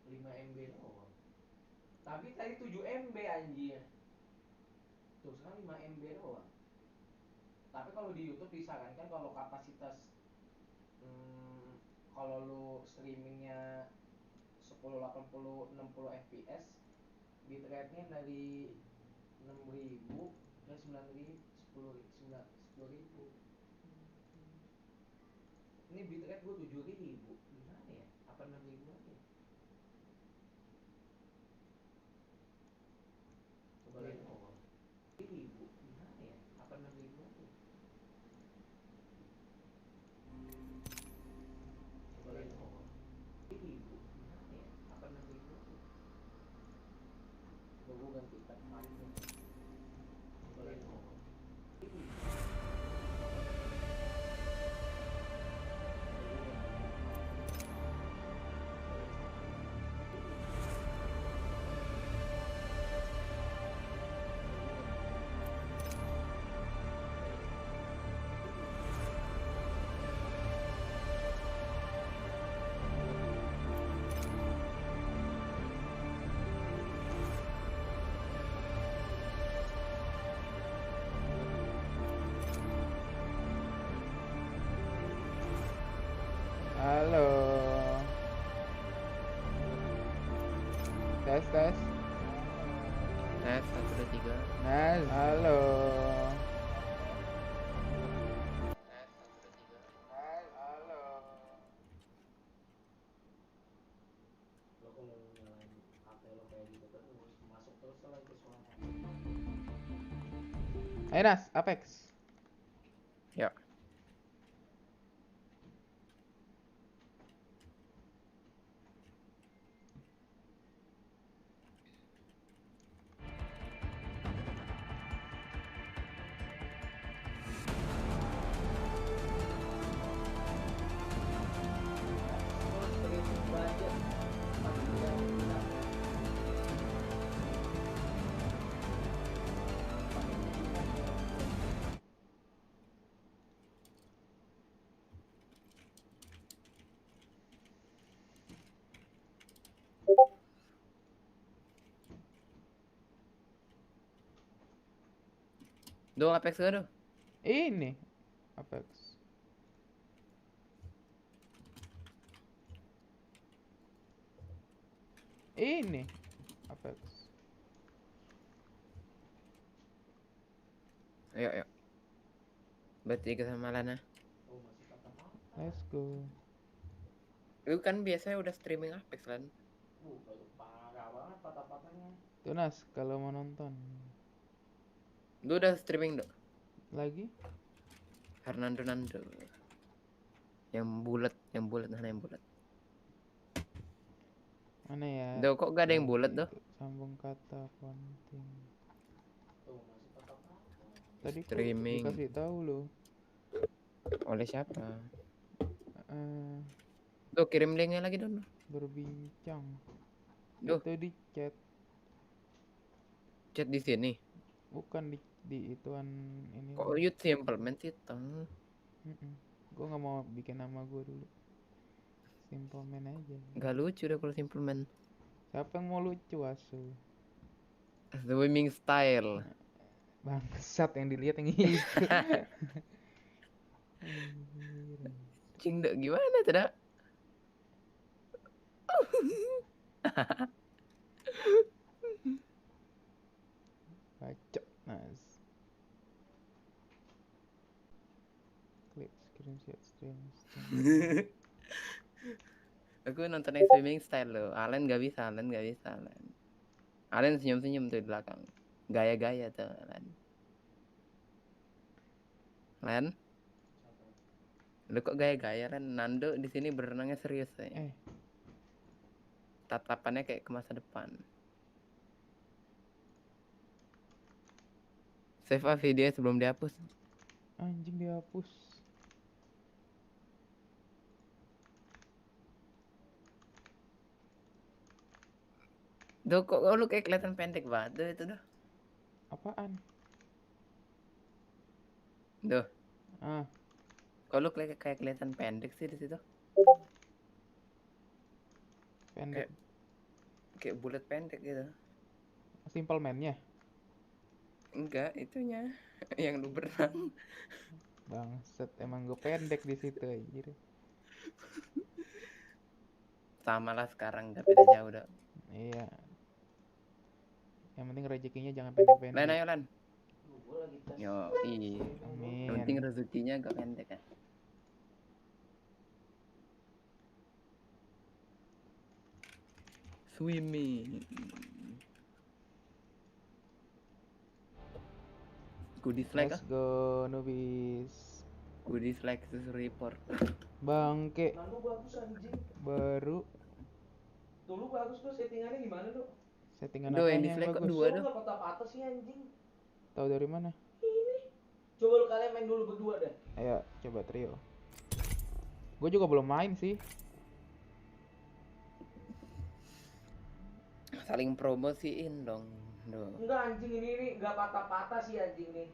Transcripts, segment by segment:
5 MB doang. Tapi tadi 7 MB anjir. Tuh sekarang 5 MB doang. Tapi kalau di YouTube disarankan kalau kapasitas kalau lu streamingnya 1080 60 fps, bitrate-nya dari 6000 ke 9000 10.000. Ini bitrate gue 7000. Gimana ya? Apa 6000 aja? Coba lagi. 1000. Gimana ya? Apa 6000 aja? Coba lagi. 1000. Gimana ya? Apa 6000 aja? Coba gue ganti tab mic nih. Coba lagi. 1000. Halo. Tes. Tes 1 2 3. Tes. Halo. Lo kalau nyalain HP lo kayak gitu terus masuk terus lah itu suara. Ayo Nas, Apex. Ya. Do Apex gak do? Ini Apex. Ini Apex. Ayo. Berarti ke sama Lana. Let's go. Lu kan biasanya udah streaming Apex kan? Parah banget patah-patahnya. Tuh Nas, kalau mau nonton. Lu udah streaming do? Lagi? Hernando Nando. Yang bulat mana yang bulat? Mana ya? Do kok gak ada yang bulat do? Sambung kata penting. Tuh masih patah-patah. Tadi kok Streaming. dikasih tahu lo. Oleh siapa? Eh, Do kirim linknya lagi dong. berbincang. Duh. Itu di chat. Chat di sini. Bukan di ituan ini. Kok you simpleman sih tong? Gue nggak mau bikin nama gue dulu. Simple man aja. Gak lucu deh kalau simpleman. Siapa yang mau lucu asu? Swimming style. Bangsat yang dilihat yang itu. Cing dek gimana tidak? Bacot Nas. Klik screenshot stream. Aku nonton yang swimming style lo. Alen gak bisa. Alen senyum-senyum tuh di belakang. Gaya-gaya tuh Alen. Len? Lu kok gaya-gaya Len? Nando di sini berenangnya serius ya. Tatapannya kayak ke masa depan. Save video sebelum dihapus. Anjing dihapus. Duh kok lu kayak kelihatan pendek banget tuh itu dah. Apaan? Duh. Ah. Kok lu kayak kelihatan pendek sih di situ? Pendek. kayak bulat pendek gitu. Simple man-nya. Enggak, itunya yang lu berenang. Bangset, emang gue pendek di situ anjir. Sama lah sekarang, udah beda jauh udah. Iya. Yang penting rezekinya jangan Len pendek-pendek. ayo Len. Gue lagi tes. Yo, yang penting Amin. rezekinya gak pendek ya. Swimming. Ku dislike Let's go, nubis. Ku dislike terus report. Bangke. Nah, lu bagus anjing. Baru. Tuh lu bagus tuh settingannya gimana tuh? Settingan Duh, yang apanya yang dislike kok bagus? dua Lu dah. gak patah-patah sih anjing. Tahu dari mana? Ini. Coba lu kalian main dulu berdua dah. Ayo, coba trio. Gue juga belum main sih. Saling promosiin dong. Duh. Enggak anjing ini gak patah-patah sih anjing nih.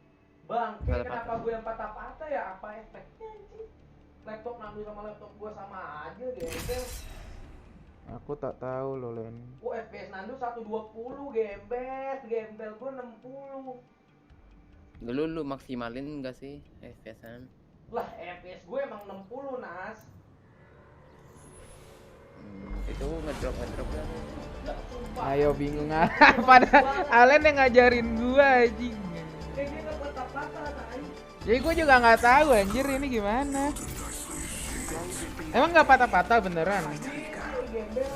Bang, Patah-patah. kenapa gue yang patah-patah ya? Apa efeknya anjing? Laptop Nandu sama laptop gue sama aja gembel. Aku tak tahu loh, Len. Kok FPS Nandu 120 gembel gue 60. Dulu lu maksimalin enggak sih FPS-an? Lah FPS gue emang 60 Nas. Itu ngedrop kan. Enggak, sumpah. Ayo bingung ah. Pada Alen yang ngajarin gua anjing. Kayak dia gak patah-patah anjing. Jadi gua juga nggak tahu anjir ini gimana. Emang nggak patah-patah beneran? Gembel.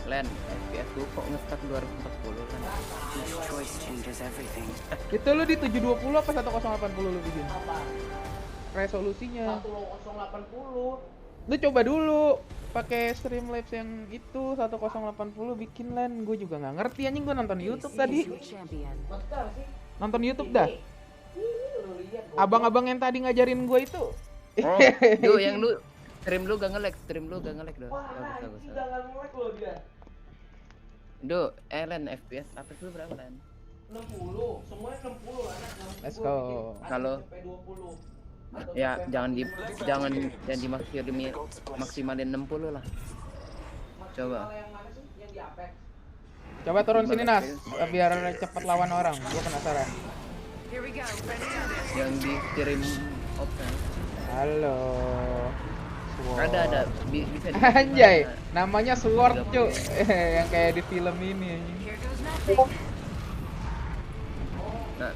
Len, FPS tuh kok nge-stuck 240 kan? Itu lu di 720 apa 1080 lu bikin? Apa? Resolusinya. 1080. Lu coba dulu pakai Streamlabs yang itu 1080 bikin Len. Gue juga nggak ngerti anjing, gue nonton YouTube tadi. Betul sih. Nonton YouTube dah. Ini lu lihat gua. Abang-abang yang tadi ngajarin gue itu. Oh, duh yang lu stream lu gak nge-lag doh. Wah, Bagus. anjing jangan nge-lag lo dia. Duh, Len FPS apa lu berapa Len? 60, semuanya 60 lah anak. Let's go. Kalau- sampai 20. Atau Ya, sampai jangan 40. dimaksimalin 60 lah. Coba. Maksimal yang mana sih? Yang di Apex. Coba turun sini Nas, biar cepet lawan orang. Gue penasaran. Yang dikirim option. Halo. Sword. Ada bisa di Anjay, namanya Sword cu. Yang kayak di film ini anjing. Nah,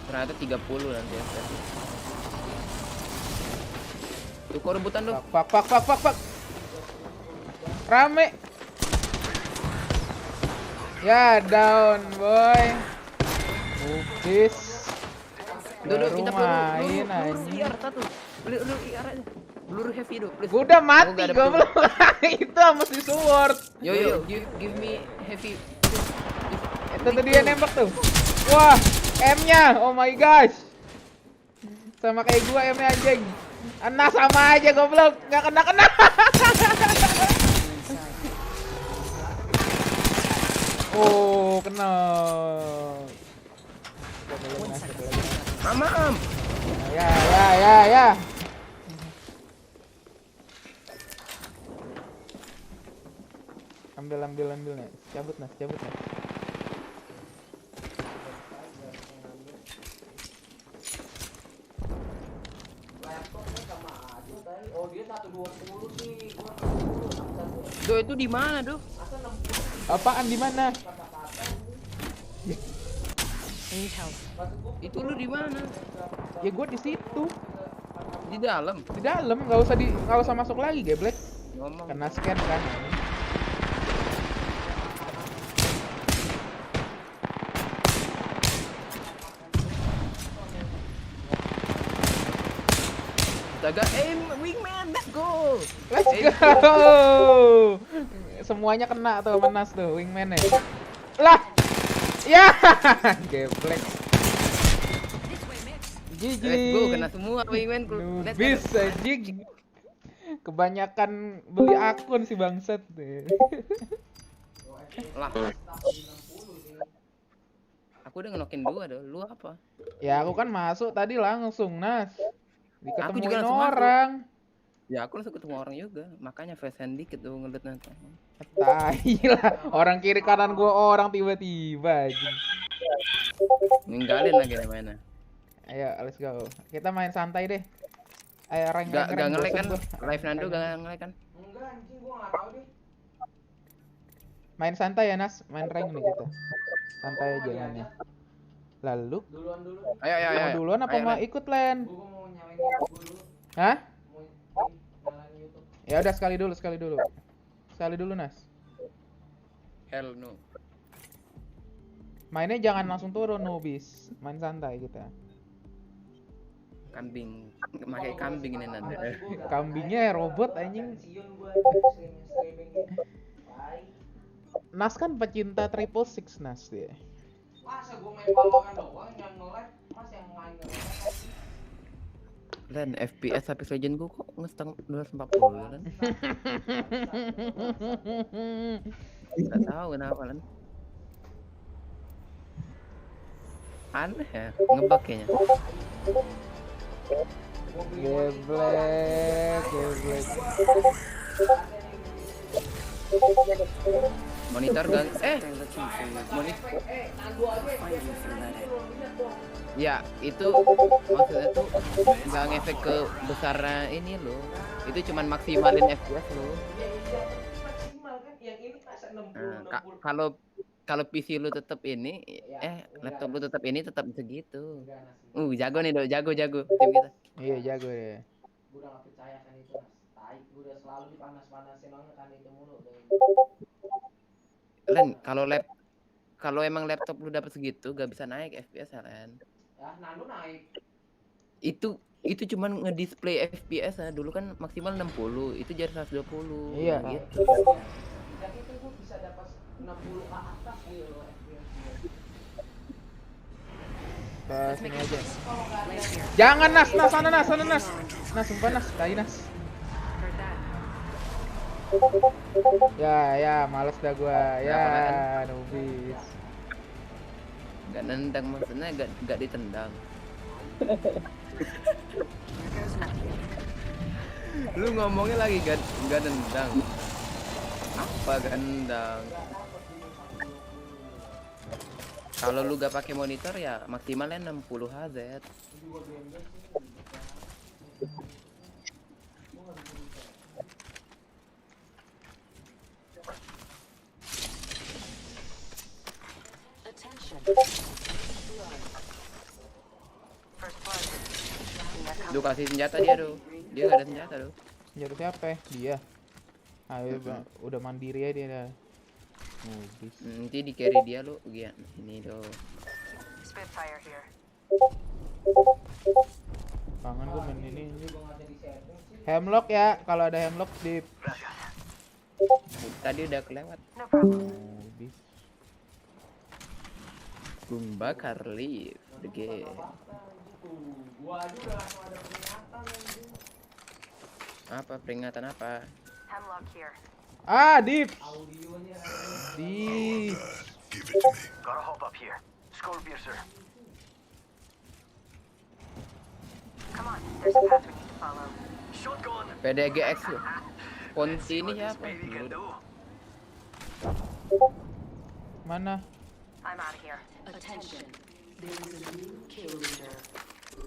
ternyata 30 nanti FPS. Tuh kok rebutan lu. Pak. Rame. Ya down boy. Bukis. Duh, Baru kita main peluru anjing. IR satu. Peluru IR aja. Peluru heavy dulu, please. Gua udah mati, nggak ada gua peluru. belum. Itu mesti Sword. Yo, give me heavy. Itu tuh dia nembak tuh. Wah, M-nya. Oh my gosh. Sama kayak gua M-nya anjing. Nah sama aja goblok. Enggak kena. Oh, kena. Mamam. Ya. Ambil nih. Cabut Nas. Laptopnya sama aja tadi. Oh, dia 120 sih. Gua 60 satu. Duh, itu di mana, Duh? Masa 60 Apaan di mana? kata-kata ini. Itu lu di mana? Ya gua di situ. Di dalam. Di dalam, nggak usah masuk lagi, geblek. Ngomong. Kena scan kan. Jaga aim wingman, let's go. Let's go. Semuanya kena tuh menas tuh wingman-nya. Lah. Ya, geblek. GG. Let's go, kena semua wingman. Nubis anjing. Kebanyakan beli akun si bangsat deh. Lah. Aku udah ngenokin 2 doh. Lu apa? Ya aku kan masuk tadi langsung Nas. Aku juga Diketemuin langsung masuk. orang. Ya aku langsung ketemu orang juga, makanya face hand dikit tuh ngeliat nanti. Tai lah, orang kiri kanan gua orang tiba-tiba anjing. Ninggalin lagi nih mainnya. Ayo, let's go. Kita main santai deh. Ayo Gak nge-lag bosen kan? gua. Live Nando Rank. gak nge-lag kan? Enggak anjing, gua nggak tahu deh. Main santai ya, Nas. Main rank nih kita. Santai Gua aja nggak mainnya. diajak. Lalu, Duluan dulu nih. Ayo ayo mau ayo. duluan apa Ayo mau Len. ikut, Len? Gua mau nyalain YouTube gua dulu. Hah? Mau nyalain YouTube. Ya udah sekali dulu. Sekali dulu, Nas. Hell no. Mainnya jangan langsung turun, nubis. Main santai kita. Kambing. Pakai kambing ini Nando. Kambingnya robot anjing. Pensiun gua streaming gitu. Bye. Nas kan pecinta 666 Nas dia. Masa gua main Valorant doang yang nge-lag, Mas yang main nge-lag. Len FPS Apex Legend gua kok nge-stang 240 Len. Gak tahu kenapa Len. Aneh ya, ngebug kayaknya. Geblek. Monitor gang monitor. Ya, itu maksudnya tuh nggak ngefek ke besarnya ini loh. Itu cuman maksimalin FPS loh. Maksimal kan yang ini masa 60 Nah, 60. kalau PC lu tetap ini, laptop lu tetap ini tetap segitu. Jago nih, jago tim kita. Iya, jago deh. Gue udah gak percaya kan itu, Mas. Tai, gue udah selalu dipanas-panasin orang kan itu mulu. Len, kalau emang laptop lu dapat segitu gak bisa naik FPS ya, Len. Ya, Nando naik. Itu cuman ngedisplay FPS ya. Dulu kan maksimal 60, itu jadi 120. Iya. Gitu. Dan itu gue bisa dapat 60 ke atas gitu loh FPS. Sini aja. Jangan Nas, sana Nas. Nas, sumpah Nas, tai Nas. Ya, males dah gua. Ya, nubis. Gak nendang maksudnya gak ditendang. Lu ngomongnya lagi gak nendang. Apa gak nendang? Kalau lu gak pakai monitor ya maksimalnya 60 Hz. Lu kasih senjata dia tuh. Dia gak ada senjata tuh. Senjata siapa ya? Dia. Ayo, udah mandiri ya dia dah. Nubis. Nanti di carry dia lu. Ini tuh. Kangen gua main ini. Hemlock ya, kalau ada hemlock di Tadi udah kelewat. nubis. Gumba Carly the game. Gua aja udah langsung ada peringatan anjing. Apa peringatan apa? Deep. Audionya Deep. Give it to me. Gotta hop up here. Skullpiercer. Come on, there's a path we need to follow. Shotgun. PDGX lu. Ponti ini What this siapa? baby can do. Mana? I'm out of here. Attention. There is a new kill leader.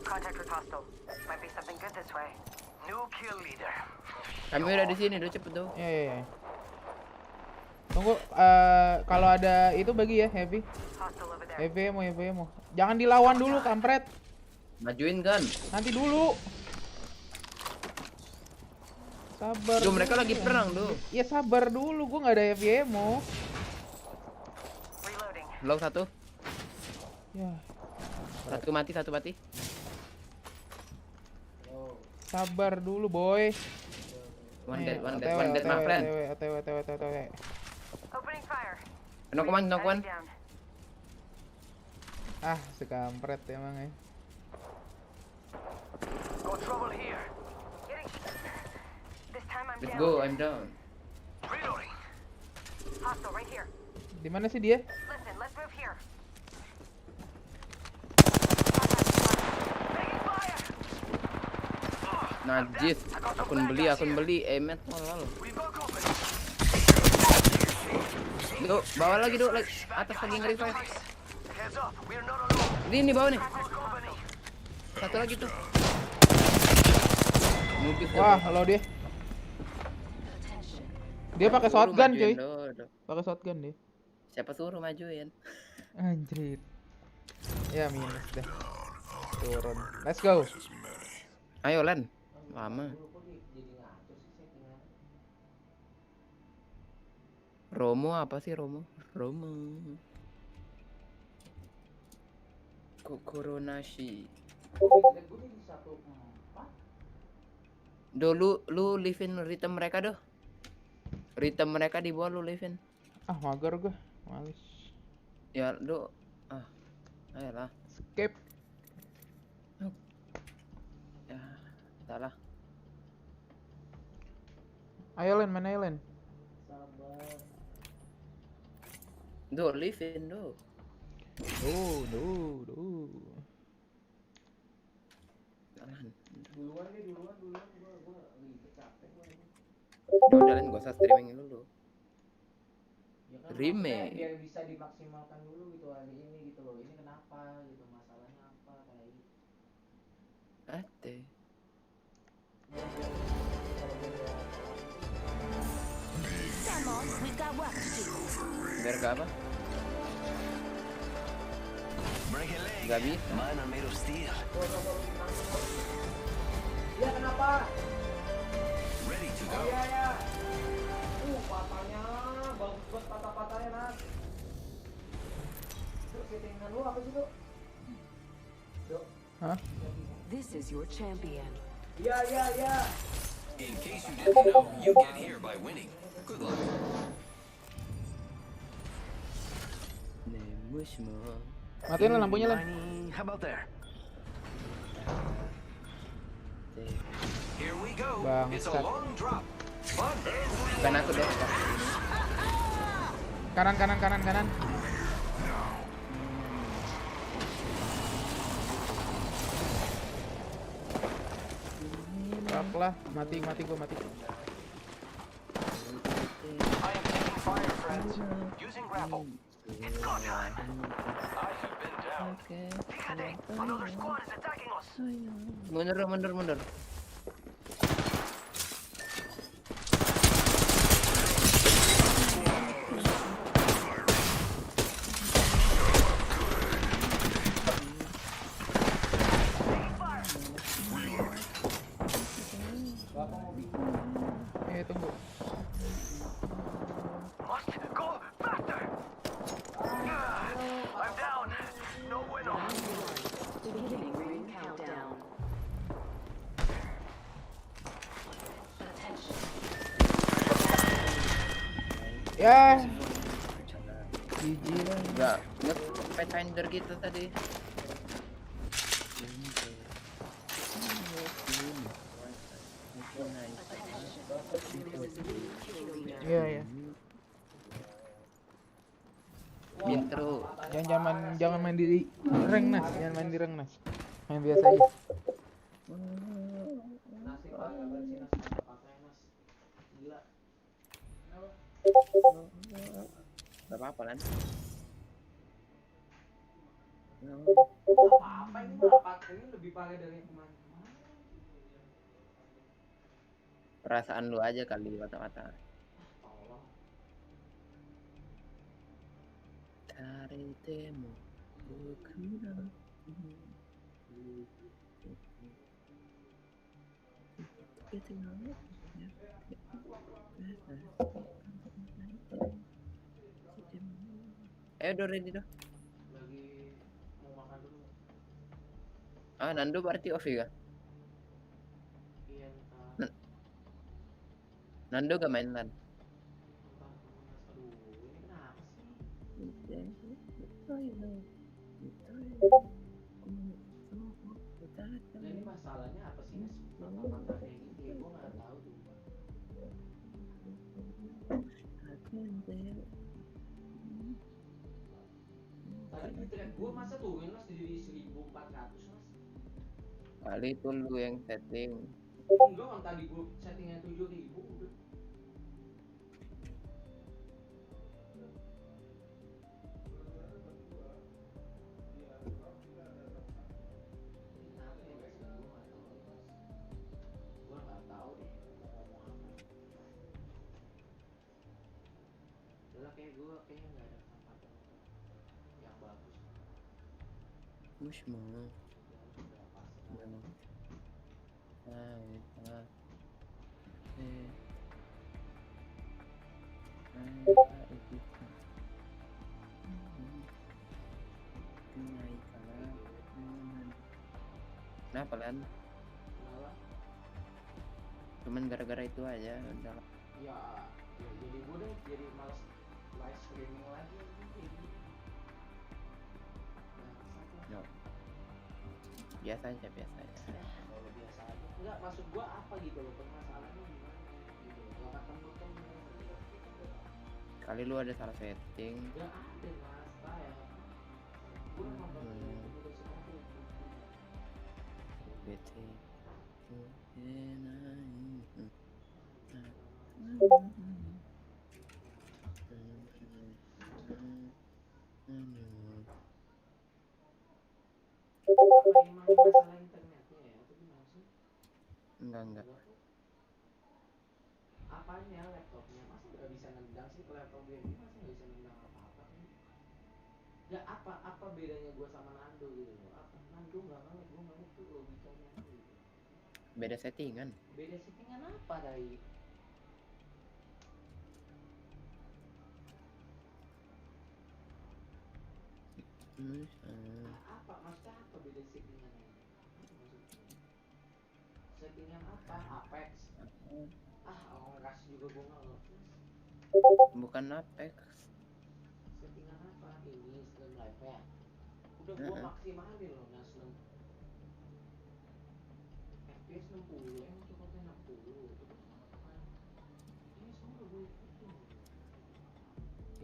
Contact with hostile. Might be something good this way. New kill leader. Kami udah di sini, udah cepet tuh. Ya. Tunggu, kalau ada itu bagi ya, heavy. Hostile over there. Heavy emo. Jangan dilawan dulu, kampret. Majuin kan. Nanti dulu. Sabar. Duh, mereka dulu. lagi perang tuh. Ya sabar dulu, gua nggak ada heavy emo. Reloading. Blok satu. Ya, Satu mati. sabar dulu, boy. One Nih, dead, my friend. OTW. Opening fire. Knock one. Enemy down. Sekampret emang ya. Got trouble here. Getting This time I'm Let's down. go, I'm down. Reloading. Hostile right here. Di mana sih dia? Listen, let's move here. Taking fire. Najis. Akun beli. Emet tolol. We've got company. Duh, bawah lagi duh, like, atas lagi nge-revive. Heads up, we're not alone. Ini bawah nih. We've got company. Satu lagi tuh. Nubis tuh. Wah, halo dia. Dia pakai Suruh shotgun, majuin cuy. dulu. Pakai shotgun dia. Siapa suruh majuin? Anjir. Ya minus deh. Turun. Let's go. Ayo Len. Lama. Jadi ngatur sih settingan. Romo apa sih Romo? Kokoronashi. Bitrate gue di 1.4. Dulu lu live-in rhythm mereka doh. Rhythm mereka di bawah lu live-in. Ah, mager gua. Males. Ya lu ayolah. Skip. Ya, salah. Ayo Len, main ayo Len. Sabar. Duh, live-in duh. Duh. Jangan. Duluan gua ribet capek gua ini. Udah Len, gak usah streaming dulu. Ya kan Remake. maksudnya biar bisa dimaksimalkan dulu gitu hari ini gitu loh. Ini kenapa gitu, masalahnya apa kayak gitu. Ate. Come on, we've got work to do. Biar gak apa? Break a leg. Gak bisa. Mine are made of steel. Iya kenapa? Ready to go. Iya. Patahnya bagus banget patah-patahnya Nas. Terus settingan lu apa sih, Dok? Dok. Hah? This is your champion. Iya. In case you didn't know, you get here by winning. Good luck. Matiin Len lampunya Len. How about there? Here we go. It's a Bangsat. long drop. Fun. Bukan aku deh. Kanan. Fuck lah, mati gua mati. I am taking fire, friends. Using grapple. It's go time. I have been down. Fíjate, another squad is attacking us. Mundur. Tunggu. Must go faster. I'm down. No bueno. Beginning ring countdown. Attention. Ya. GG lah. Enggak Pathfinder gitu tadi. Iya. Intro. Jangan main di rank Nas, jangan main di rank Nas. Main biasa aja. Nasi Pak, kabar sih Nas patah-patahnya Nas. Gila. Gak apa-apa Lan. Apa ini mah ini lebih parah dari yang kemarin. Perasaan lu aja kali kata-kata. Tolong. Karitemu bukura. Udah ready dah. Lagi mau makan dulu. Nando berarti off ya? Iya ntar. Nando gak main Lan? Ntar Nas. Aduh, ini kenapa sih? Nah ini masalahnya apa sih Nas? Patah-patah kayak gitu ya, gue gak tahu tuh. Tadi di track gue masa turun Nas jadi 1400 Nas. Kali itu lu yang setting. Enggak kan tadi gue settingnya 7.000 udah. Kenapa ya guys? Gue nggak tahu deh mas. Gue nggak tahu deh mau ngomong apa. Udah kayak gue kayaknya nggak ada kesempatan yang bagus. Mush mau. Udah pasti lah. Udah. Ah, eh. Kenapa lan? Kenapa? Cuman gara-gara itu aja udah. Ya, ya jadi gue deh jadi males live streaming lagi jadi No. Biasa aja, biasa aja. kalau biasa aja nggak maksud gue apa gitu loh permasalahannya gimana gitu loh nggak ketemu Kali lu ada salah setting. nggak ada mas saya gue nonton Hmm. itu sekarang tuh BT. apa emang masalah internetnya ya atau gimana sih Enggak. apanya laptopnya masa nggak bisa nendang sih ke laptop gue ini masa nggak bisa nendang apa-apa sih nggak apa bedanya gue sama Nando gitu loh apa Nando nggak ngelag gue ngelag tuh logikanya apa gitu Beda settingan. beda settingan apa dari apa maksudnya apa beda settingannya apa maksudnya settingan apa Apex orang kasih juga gue nggak ngerti Bukan Apex. settingan apa ini stream live ya udah gue maksimalin loh nas FPS 60 masuk konten 60 terus ini semua udah gue ikutin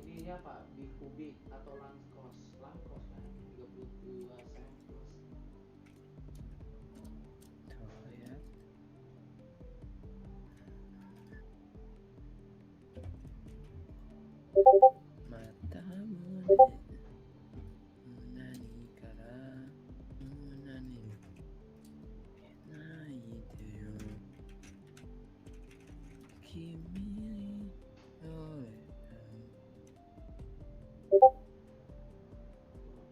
ini apa beef kubik atau langkos kan 32 samples Tuh ya. Matamu nani kara nani naite yo kimi no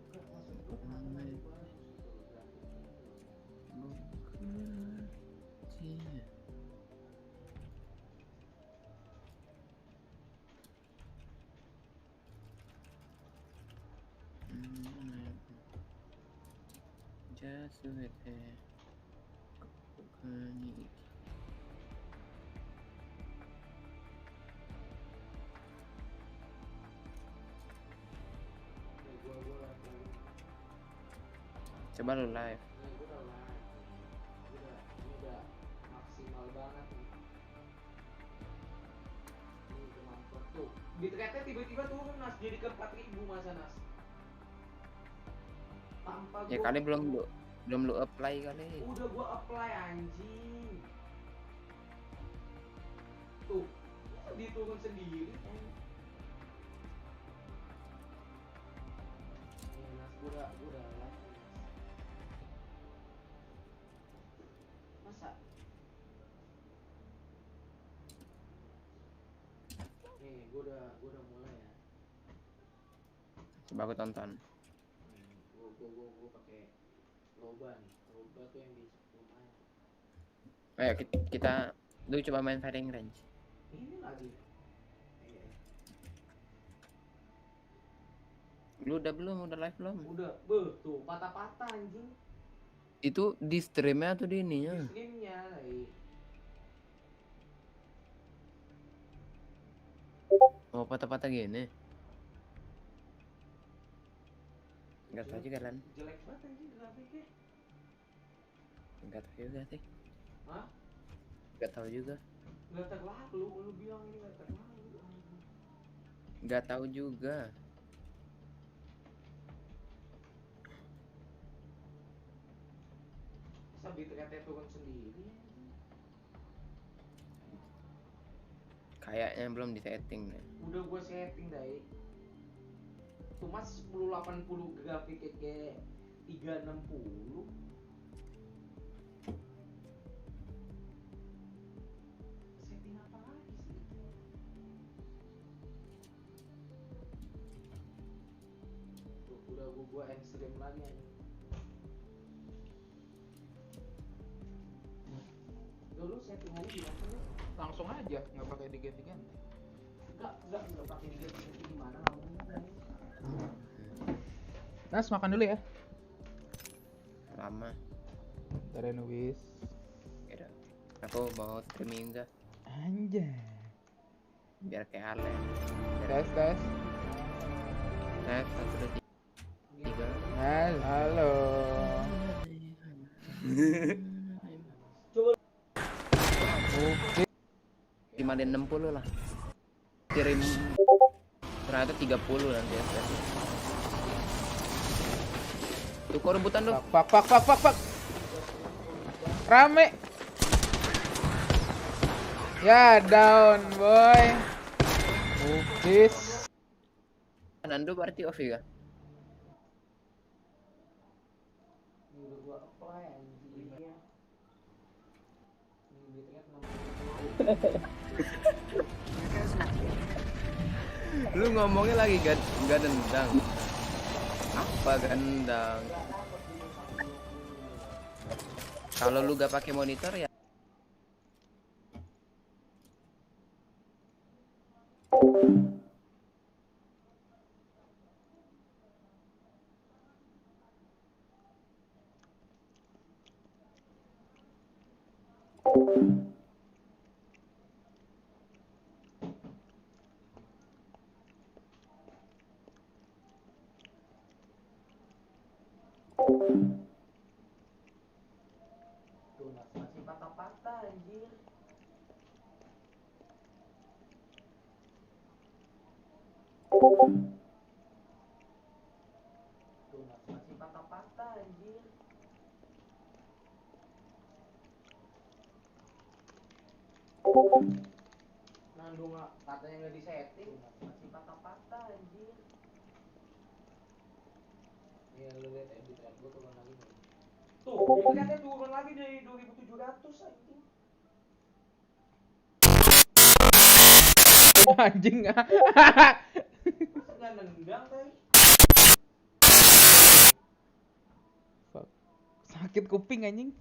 enggak maksud gue kenapa tadi bagus gitu loh grafiknya itu Jasuete Kani gue live lagi Coba lu live. nih gue udah live ini udah maksimal banget nih ini kemampuan tuh bitratenya tiba-tiba turun nas jadi ke 4.000 masa nas tanpa Ya gua kali belum lu apply kali. udah gua apply anjing tuh diturun sendiri kan nih nas gua udah live nih, Nas. Masa nih gua udah mulai ya Coba aku tonton. gue pakai loba nih loba tuh yang di lumayan Ayo kita lu coba main firing range. ini lagi Lu udah live belum? udah tuh patah-patah anjing Itu di streamnya atau di di ininya? streamnya Oh patah-patah gini. Enggak tahu juga lan. jelek banget anjing grafiknya Enggak tahu juga sih. hah Enggak tahu juga. nggak terlalu lu bilang ini nggak terlalu Enggak tahu juga. masa bitrate turun sendiri anjing Kayaknya belum disetting deh. Udah gue setting dai. Cuma 1080 grafik kayak 360. Setting apa lagi sih? Tuh, udah gua ekstrim lagi anjing. Dulu settingannya gimana sih? Langsung aja, nggak pakai diganti-ganti. Enggak pakai diganti gimana ngomongnya. Nas, makan dulu ya. Lama. Dari Nubis. Kira. Aku mau streaming dah. Anjay. Biar kayak Ale. Tes. Nah, 1, 2, 3. Halo. Oke. 5 dan 60 lah. Kirim ternyata 30 nanti ya. Tuh kok rebutan tuh. Pak. Rame. Ya, down, boy. Mubis. Nando berarti off ya? Ini udah gua apply anjing. Ini duitnya 60. Lu ngomongnya lagi gak dendang. Apa gendang? Kalau lu gak pakai monitor ya. Tuh masih patah-patah anjir. Tuh masih patah-patah anjir. Nando nggak katanya nggak disetting, masih patah-patah anjir. Ya lu lihat edit gua turun lagi nih. Tuh, editnya turun lagi dari 2700 anjing. Anjing. Masa nggak nendang tadi? Fuck. Sakit kuping anjing.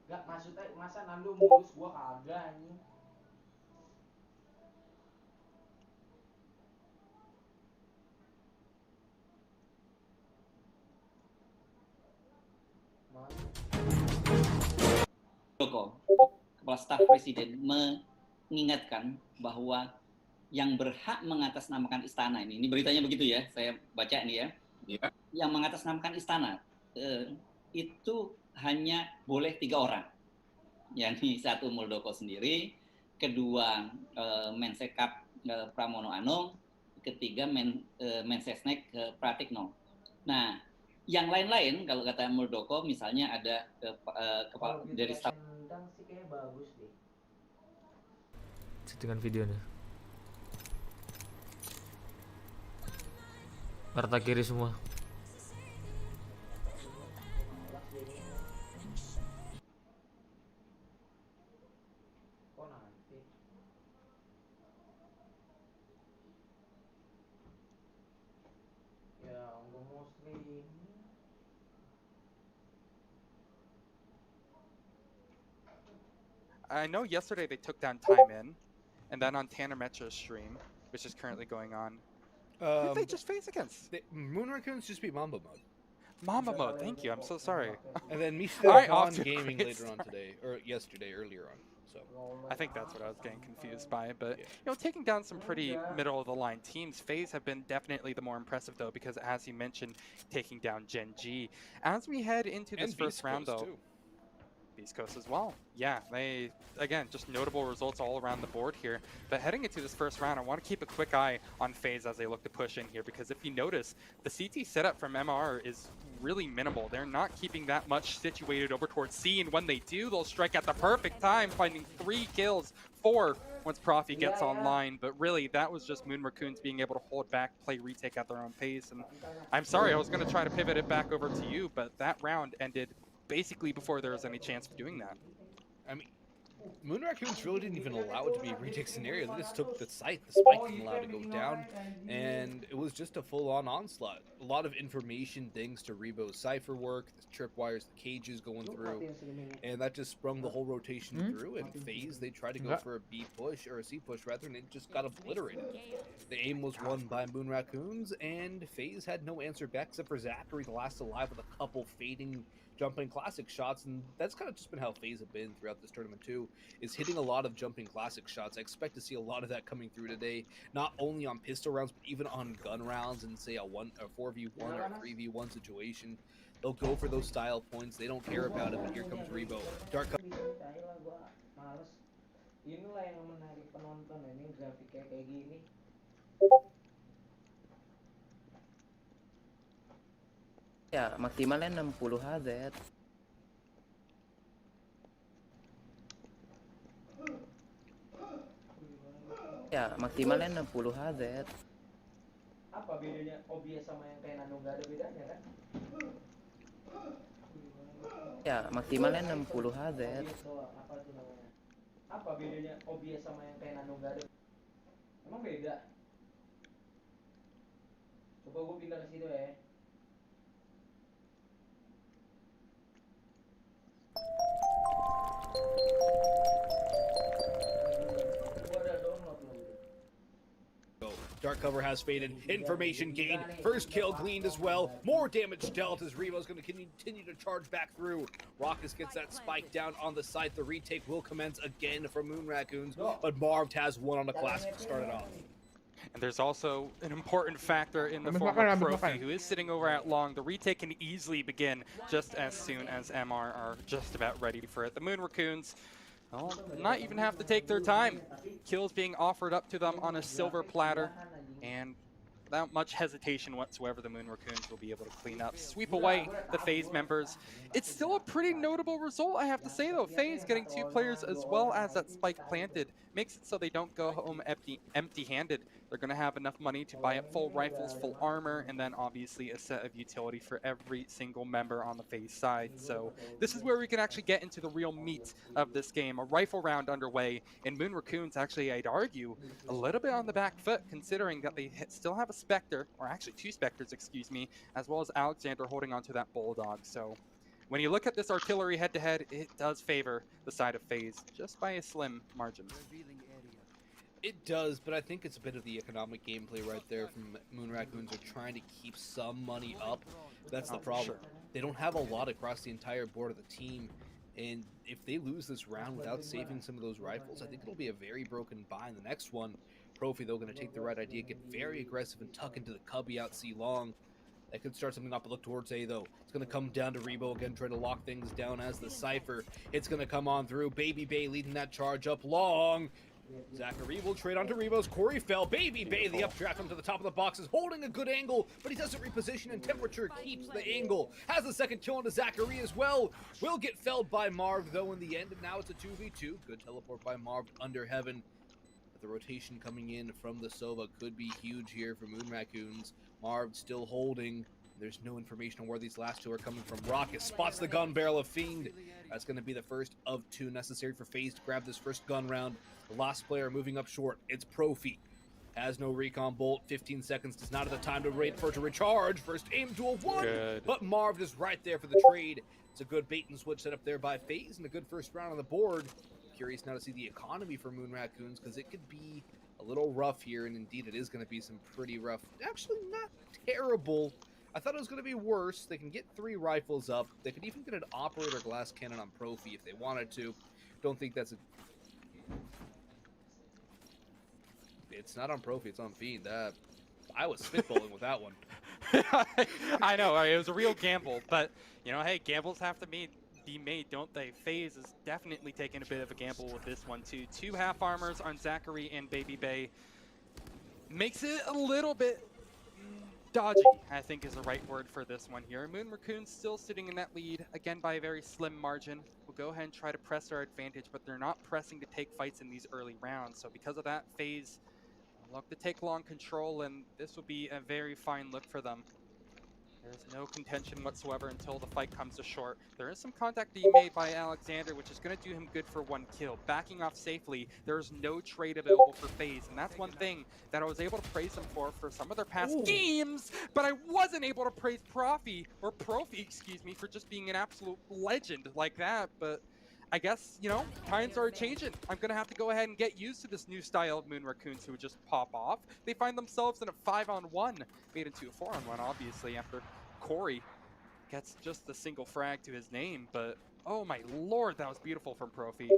Gak maksudnya masa Nando mulus gua kagak anjing. Muldoko, Kepala Staf Presiden, mengingatkan bahwa yang berhak mengatasnamakan istana ini beritanya begitu ya, saya baca ini ya. Iya. Yang mengatasnamakan istana itu hanya boleh 3 orang. Yakni 1 Muldoko sendiri, kedua Mensekap Pramono Anung, ketiga Mensesnek Pratikno. Nah, yang lain-lain kalau kata Muldoko misalnya ada kepala dari staf Nendang sih kayak bagus deh. Settingan videonya. Rata kiri semua. Kok nanti? Ya, gua mau streaming. I know yesterday they took down Time In, and then on Tanner Metro's stream, which is currently going on, who did they just face against? Moon Raccoons just beat Mamba Mode. Mamba Mode, thank you, I'm so sorry. And then Mr. Alright, Vaughn off to a Gaming great later on start. today, or yesterday, earlier on. So I think that's what I was getting confused by, but Yeah. you know, taking down some pretty middle-of-the-line teams. FaZe have been definitely the more impressive though, because as you mentioned, taking down Gen G. As we head into this and first Beast round Coast, though, too. Beast Coast as well. Yeah, they, again, just notable results all around the board here. But heading into this first round, I want to keep a quick eye on FaZe as they look to push in here, because if you notice, the CT setup from MR is really minimal. They're not keeping that much situated over towards C, and when they do, they'll strike at the perfect time, finding 3 kills, 4 once Profi gets online. But really, that was just Moon Raccoons being able to hold back, play retake at their own pace. And I'm sorry, I was going to try to pivot it back over to you, but that round ended basically before there was any chance of doing that. I mean, Moon Raccoons really didn't even allow it to be a retake scenario. They just took the site. The spike didn't allow it to go down, and it was just a full-on onslaught. A lot of information things to Rebo's cipher work, the tripwires, the cages going through, and that just sprung the whole rotation through. And FaZe, they tried to go for a B push, or a C push rather, and it just got obliterated. The aim was won by Moon Raccoons, and FaZe had no answer back except for Zachary, the last alive, with a couple fading jumping classic shots, and that's kind of just been how FaZe have been throughout this tournament too, is hitting a lot of jumping classic shots. I expect to see a lot of that coming through today, not only on pistol rounds, but even on gun rounds and say a 4v1 or a 3v1 situation. They'll go for those style points. They don't care about it, but here comes Rebo. Dark cover. Inilah yang menarik penonton, ini grafiknya kayak gini. Ya, maksimalnya 60 Hz. Ya, maksimalnya 60 Hz. Apa bedanya OBS sama yang kayak nano, nggak ada bedanya kan? Ya, maksimalnya 60 Hz. Apa tuh namanya? Apa bedanya OBS sama yang kayak nano, nggak ada? Emang beda? Coba gue pindah ke situ ya. Dark cover has faded. Information gained. First kill gleaned as well. More damage dealt as Revo's going to continue to charge back through. Raucus gets that spike down on the site. The retake will commence again from Moon Raccoons, but Marv has one on the classic to start it off. And there's also an important factor in the form of Profi, who is sitting over at long. The retake can easily begin just as soon as MR are just about ready for it. The Moon Raccoons, well, not even have to take their time. Kills being offered up to them on a silver platter, and without much hesitation whatsoever, the Moon Raccoons will be able to clean up, sweep away the FaZe members. It's still a pretty notable result, I have to say, though. FaZe getting 2 players as well as that spike planted makes it so they don't go home empty-handed. They're going to have enough money to buy up full rifles, full armor, and then obviously a set of utility for every single member on the FaZe side. So this is where we can actually get into the real meat of this game. A rifle round underway, and Moon Raccoons actually, I'd argue, a little bit on the back foot, considering that they still have a Spectre, or actually 2 Spectres, excuse me, as well as Alexander holding onto that Bulldog. So when you look at this artillery head-to-head, it does favor the side of FaZe, just by a slim margin. It does, but I think it's a bit of the economic gameplay right there from Moon Raccoons. Are trying to keep some money up. That's the problem. Sure. They don't have a lot across the entire board of the team, and if they lose this round without saving some of those rifles, I think it'll be a very broken buy in the next one. Profi, though, going to take the right idea, get very aggressive, and tuck into the cubby out C long. That could start something up, but look towards A, though. It's going to come down to Rebo again, trying to lock things down as the Cypher. It's going to come on through. Baby Bay leading that charge up long. Zachary will trade onto Rebo's. Corey fell. Baby Bay, the updraft onto the top of the box, is holding a good angle, but he doesn't reposition, and Temperature keeps the angle. Has the second kill onto Zachary as well. Will get felled by Marv, though, in the end, and now it's a 2v2. Good teleport by Marv under heaven. But the rotation coming in from the Sova could be huge here for Moon Raccoons. Marv still holding. There's no information on where these last 2 are coming from. Rocket spots the gun barrel of Fiend. That's going to be the first of 2 necessary for FaZe to grab this first gun round. The last player moving up short. It's Profi. Has no recon bolt. 15 seconds does not have the time to wait for it to recharge. First aim duel 1. Good. But Marv is right there for the trade. It's a good bait and switch set up there by FaZe and a good first round on the board. Curious now to see the economy for Moon Raccoons, because it could be a little rough here, and indeed it is going to be some pretty rough. Actually, not terrible. I thought it was going to be worse. They can get 3 rifles up. They could even get an operator glass cannon on Profi if they wanted to. Don't think that's a... It's not on Profi, it's on Fiend. I was spitballing with that one. I know, it was a real gamble, but, you know, hey, gambles have to be be made, don't they? FaZe is definitely taking a bit of a gamble with this one too. 2 half armors on Zachary and Baby Bay. Makes it a little bit dodgy, I think is the right word for this one here. Moon Raccoon's still sitting in that lead, again by a very slim margin. We'll go ahead and try to press our advantage, but they're not pressing to take fights in these early rounds. So because of that, FaZe will look to take long control, and this will be a very fine look for them. There's no contention whatsoever until the fight comes to short. There is some contact being made by Alexander, which is going to do him good for 1 kill. Backing off safely, there's no trade available for FaZe, and that's one thing that I was able to praise them for some of their past games, but I wasn't able to praise Profi, excuse me, for just being an absolute legend like that. But I guess, you know, times are changing. I'm going to have to go ahead and get used to this new style of Moon Raccoons who would just pop off. They find themselves in a 5-on-1, made into a 4-on-1, obviously, after Corey gets just the single frag to his name. But, oh my lord, that was beautiful from Profi.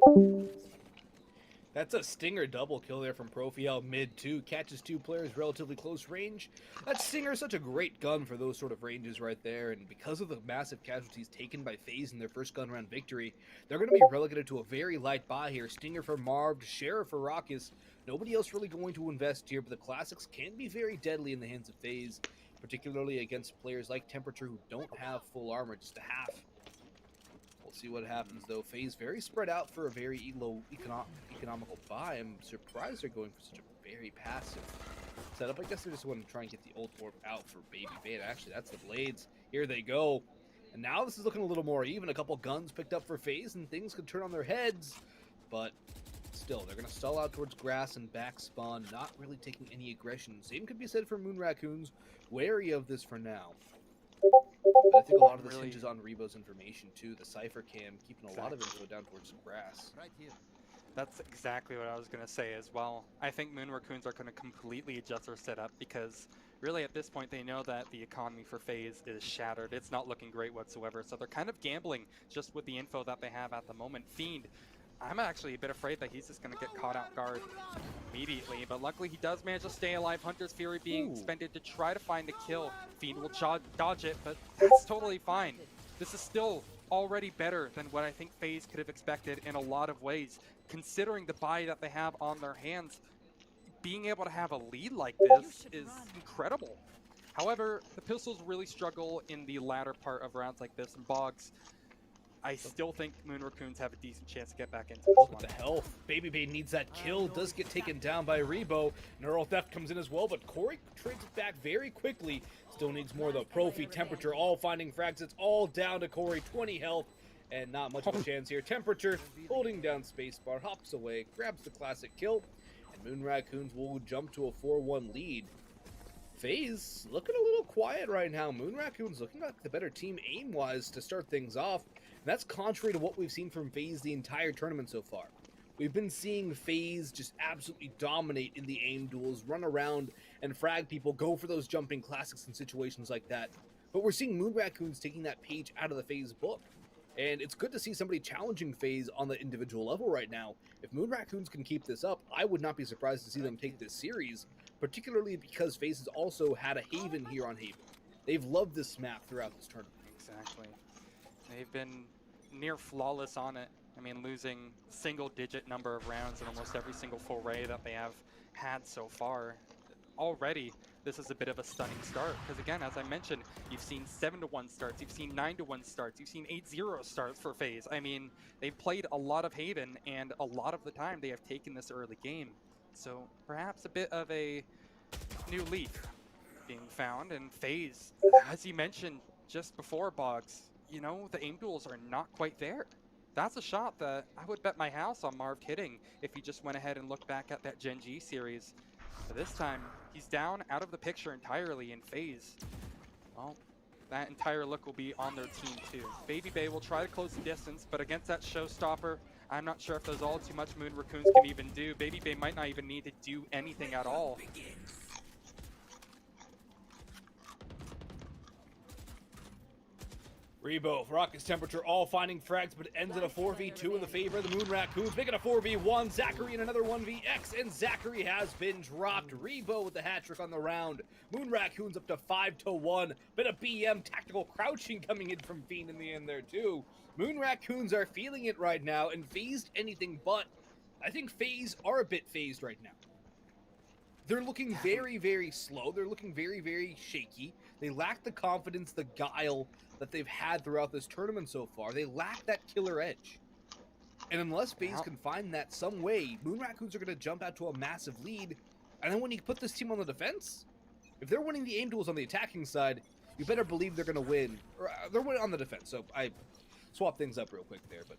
That's a stinger double kill there from Profi out mid too. Catches 2 players relatively close range. That stinger is such a great gun for those sort of ranges right there, and because of the massive casualties taken by FaZe in their first gun round victory, they're going to be relegated to a very light buy here. Stinger for Marv, Sheriff for Raucus. Nobody else really going to invest here, but the classics can be very deadly in the hands of FaZe, particularly against players like Temperature who don't have full armor, just a half. We'll see what happens though. FaZe very spread out for a very low economical buy. I'm surprised they're going for such a very passive setup. I guess they just want to try and get the ult orb out for Baby Beta. Actually, that's the blades. Here they go. And now this is looking a little more even. A couple guns picked up for FaZe and things could turn on their heads. But still, they're going to stall out towards grass and back spawn, not really taking any aggression. Same could be said for Moon Raccoons. Wary of this for now. But I think a lot of this hinges on Rebo's information too. The Cypher cam keeping a lot of info down towards grass. Right here. That's exactly what I was going to say as well. I think Moon Raccoons are going to completely adjust their setup because really at this point they know that the economy for FaZe is shattered. It's not looking great whatsoever. So they're kind of gambling just with the info that they have at the moment. Fiend, I'm actually a bit afraid that he's just going to get caught out guard immediately, but luckily he does manage to stay alive. Hunter's Fury being expended to try to find a kill. Fiend will dodge it, but that's totally fine. This is still already better than what I think FaZe could have expected in a lot of ways. Considering the buy that they have on their hands, being able to have a lead like this is incredible. However, the Pistols really struggle in the latter part of rounds like this, and Boggs, I still think Moon Raccoons have a decent chance to get back into this Look one. at the health. Baby Bay needs that kill. Does get taken down by Rebo. Neural Theft comes in as well, but Corey trades it back very quickly. Still needs more though. Profi, Temperature, all finding frags. It's all down to Corey. 20 health, and not much of a chance here. Temperature holding down spacebar, hops away, grabs the classic kill, and Moon Raccoons will jump to a 4-1 lead. FaZe looking a little quiet right now. Moon Raccoons looking like the better team aim-wise to start things off. And that's contrary to what we've seen from FaZe the entire tournament so far. We've been seeing FaZe just absolutely dominate in the aim duels, run around and frag people, go for those jumping classics in situations like that. But we're seeing Moon Raccoons taking that page out of the FaZe book. And it's good to see somebody challenging FaZe on the individual level right now. If Moon Raccoons can keep this up, I would not be surprised to see them take this series, particularly because FaZe has also had a Haven here on Haven. They've loved this map throughout this tournament. Exactly. They've been near flawless on it. I mean, losing single-digit number of rounds in almost every single foray that they have had so far. Already, this is a bit of a stunning start, because again, as I mentioned, you've seen 7-1 starts, you've seen 9-1 starts, you've seen 8-0 starts for FaZe. I mean, they've played a lot of Haven, and a lot of the time they have taken this early game. So perhaps a bit of a new leaf being found, and FaZe, as you mentioned just before, Boggs, you know, the aim duels are not quite there. That's a shot that I would bet my house on Marv hitting if he just went ahead and looked back at that Gen G series. But this time, he's down out of the picture entirely in FaZe. Well, that entire look will be on their team too. Baby Bay will try to close the distance, but against that showstopper, I'm not sure if there's all too much Moon Raccoons can even do. Baby Bay might not even need to do anything at all. Rebo, Rocket's Temperature, all finding frags, but it ends in a 4v2 in the favor of the Moon Raccoons, making a 4v1. Zachary in another 1vx, and Zachary has been dropped. Rebo with the hat trick on the round. Moon Raccoons up to 5-1. Bit of BM tactical crouching coming in from Fiend in the end there, too. Moon Raccoons are feeling it right now, and phased anything but. I think FaZe are a bit phased right now. They're looking very, very slow. They're looking very, very shaky. They lack the confidence, the guile that they've had throughout this tournament so far. They lack that killer edge. And unless FaZe can find that some way, Moon Raccoons are going to jump out to a massive lead. And then when you put this team on the defense, if they're winning the aim duels on the attacking side, you better believe they're going to win. Or, they're winning on the defense, so I swap things up real quick there, but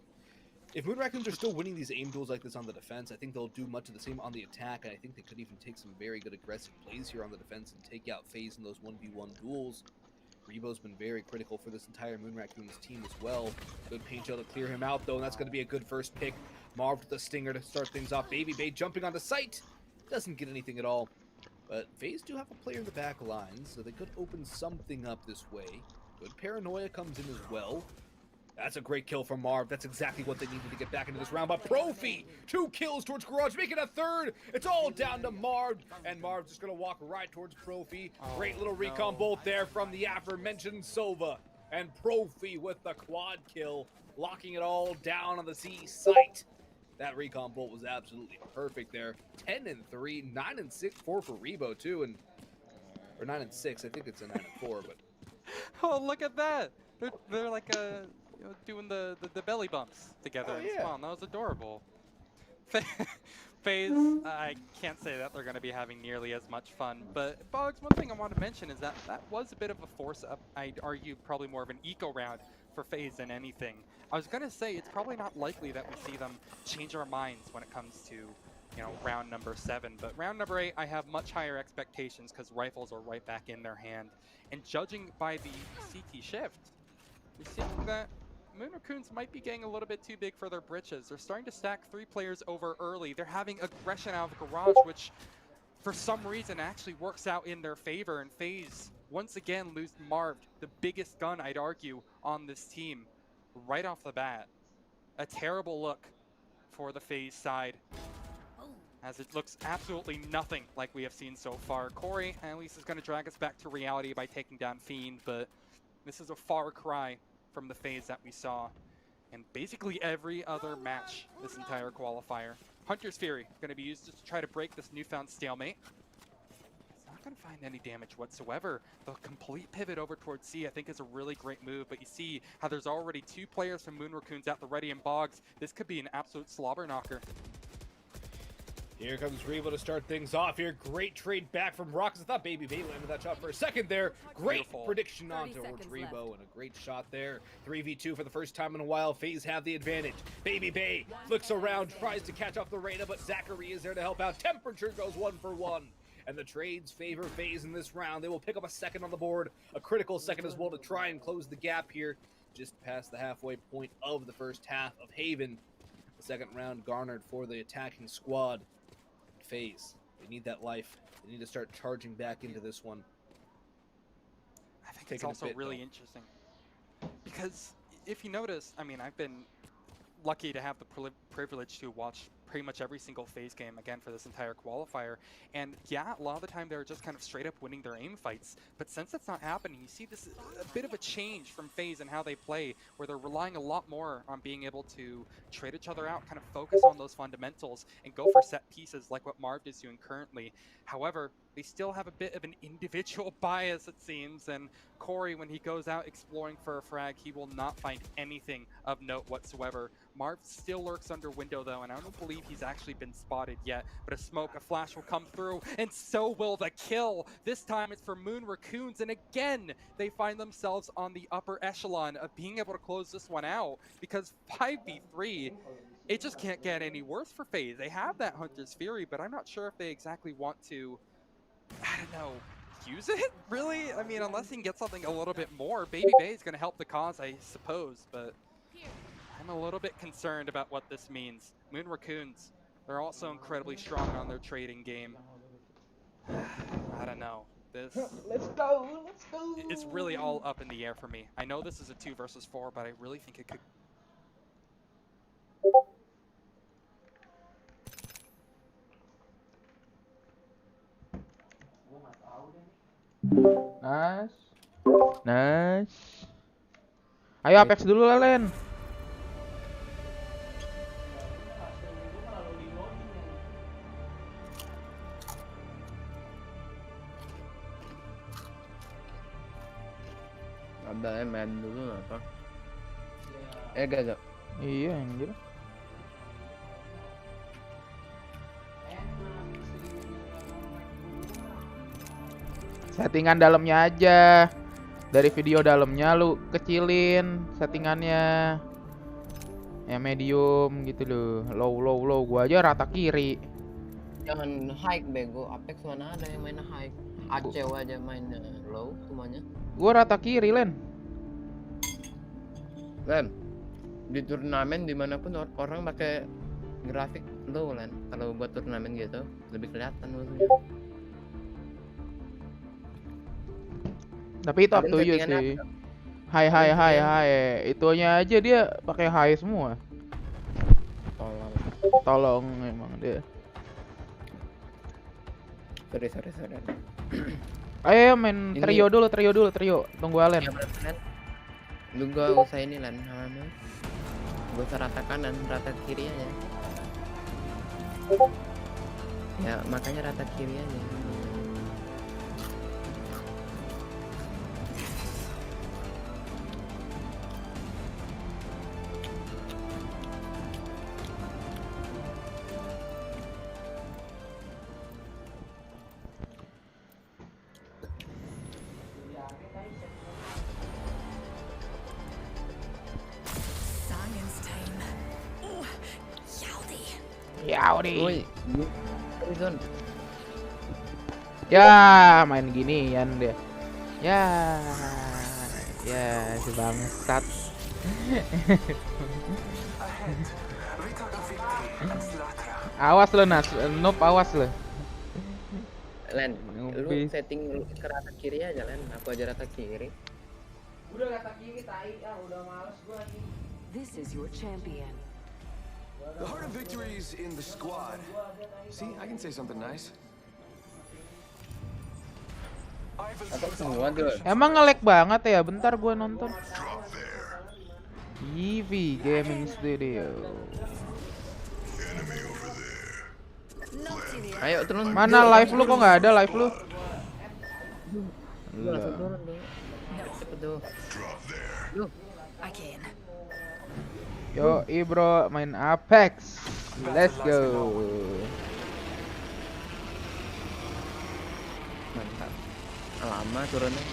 if Moon Raccoons are still winning these aim duels like this on the defense, I think they'll do much of the same on the attack, and I think they could even take some very good aggressive plays here on the defense and take out FaZe in those 1v1 duels. Rebo's been very critical for this entire Moon Raccoons team as well. Good paint shell to clear him out, though, and that's going to be a good first pick. Marv with the stinger to start things off. Baby Bay jumping onto site. Doesn't get anything at all. But FaZe do have a player in the back line, so they could open something up this way. Good paranoia comes in as well. That's a great kill from Marv. That's exactly what they needed to get back into this round. But Profi, 2 kills towards Garage, making a third. It's all down to Marv, and Marv's just going to walk right towards Profi. Great little recon bolt there from the aforementioned Sova. And Profi with the quad kill, locking it all down on the C site. That recon bolt was absolutely perfect there. 10-3, 9-6, 4 for Rebo too, and or 9-6. I think it's a 9-4, but Oh, look at that! They're like doing the belly bumps together. Oh, yeah. Come on, that was adorable. FaZe, I can't say that they're going to be having nearly as much fun, but Boggs, one thing I want to mention is that that was a bit of a force up. I'd argue probably more of an eco round for FaZe than anything. I was going to say it's probably not likely that we see them change our minds when it comes to, you know, round number 7, but round number 8 I have much higher expectations because rifles are right back in their hand. And judging by the CT shift, we're seeing that Moon Raccoons might be getting a little bit too big for their britches. They're starting to stack 3 players over early. They're having aggression out of Garage, which for some reason actually works out in their favor. And FaZe once again lose Marv, the biggest gun I'd argue on this team, right off the bat. A terrible look for the FaZe side, as it looks absolutely nothing like we have seen so far. Corey at least is going to drag us back to reality by taking down Fiend, but this is a far cry from the FaZe that we saw in basically every other match this entire qualifier. Hunter's Fury going to be used to try to break this newfound stalemate. It's not going to find any damage whatsoever. The complete pivot over towards C I think is a really great move, but you see how there's already 2 players from Moon Raccoons at the ready, and Boggs, this could be an absolute slobber knocker. here comes Rebo to start things off here. Great trade back from Rockets. I thought Baby Bay landed that shot for a second there. Great Beautiful prediction on 30 towards seconds Rebo, and a great shot there. 3v2 for the first time in a while. FaZe have the advantage. Baby Bay flicks around, tries to catch off the Reyna, but Zachary is there to help out. Temperature goes 1 for 1. And the trades favor FaZe in this round. They will pick up a second on the board, a critical second as well to try and close the gap here just past the halfway point of the first half of Haven. The second round garnered for the attacking squad. FaZe, they need that life. They need to start charging back into this one. I think it's also really interesting because if you notice, I mean, I've been lucky to have the privilege to watch pretty much every single FaZe game again for this entire qualifier, and yeah, a lot of the time they're just kind of straight up winning their aim fights, but since that's not happening, you see this a bit of a change from FaZe and how they play, where they're relying a lot more on being able to trade each other out, kind of focus on those fundamentals and go for set pieces like what Marv is doing currently. However, they still have a bit of an individual bias, it seems, and Corey, when he goes out exploring for a frag, he will not find anything of note whatsoever. Marv still lurks under window though, and I don't believe he's actually been spotted yet, but a smoke, a flash will come through, and so will the kill. This time it's for Moon Raccoons, and again, they find themselves on the upper echelon of being able to close this one out, because 5v3, it just can't get any worse for FaZe. They have that Hunter's Fury, but I'm not sure if they exactly want to, I don't know, use it, really? I mean, unless he can get something a little bit more. Baby Bay is going to help the cause, I suppose, but I'm a little bit concerned about what this means. Moon Raccoons, they're also incredibly strong on their trading game. I don't know. This Let's go. it's really all up in the air for me. I know this is a 2 versus 4, but I really think it could. Gua nggak tahu deh. Nice. Ayo Apex dulu lah, Len. Ada main dulu apa? Gak. Iya anjir. Settingan dalamnya aja. Dari video dalamnya lu kecilin settingannya. Ya medium gitu loh. Low. Gua aja rata kiri. Jangan high bego. Apex mana ada yang main high? Aceu aja main low semuanya. Gua rata kiri, Len. Len, di turnamen dimanapun orang pakai grafik low Len. Kalau buat turnamen gitu lebih kelihatan musuhnya. Tapi itu up to you sih. Hai. Itunya aja dia pakai high semua. Tolong emang dia. Sorry. Ayo main Ini- trio dulu. Tunggu Alen. Ya, Len. Lu gua usah ini Len. Gua usah rata kanan, rata kiri aja. Ya, makanya rata kiri aja. Yaudi. Woi, Zon. Ya, main ginian dia. Ya, si bangsat. Awas lo Nas, noob awas lo. Len, lu Ngubis. setting ke rata kiri aja Len. Aku aja rata kiri. Udah kata kiri tai, udah males gua nih. This is your champion. The heart of victory is in the squad. See, I can say something nice. Atau semua tuh. Emang nge-lag banget ya? Bentar gua nonton. Eevee Gaming Studio. Ayo turun. Mana live lu kok nggak ada live lu? Lu langsung turun dulu. Cepet tuh. Yo, bro, main Apex. Let's go. Mantap. Lama turunnya.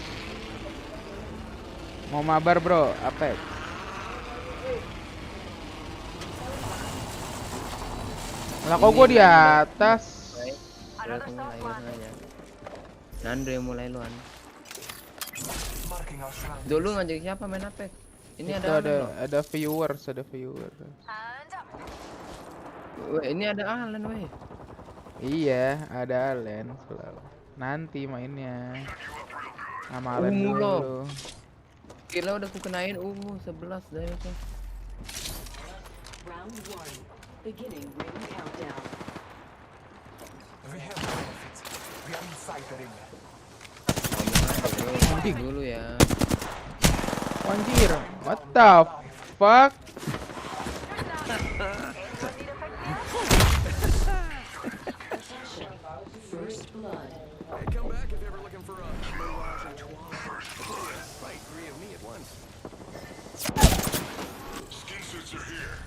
Mau mabar, bro, Apex. Lah kok gua di atas? Nandre mulai luan. Dulu ngajak siapa main Apex? Ini Itu ada viewers. Hands up. Weh, ini ada Alan weh. Iya, ada Alen selalu. Nanti mainnya. Sama Alen Ungu lo. dulu. Kira udah ku kenain ungu 11 dah itu. Round 1. Beginning ring countdown. Anjing. Dulu ya. Anjir, what the fuck? First blood. Come back if you're ever looking for a fight 3 of me at once. Skin suits are here.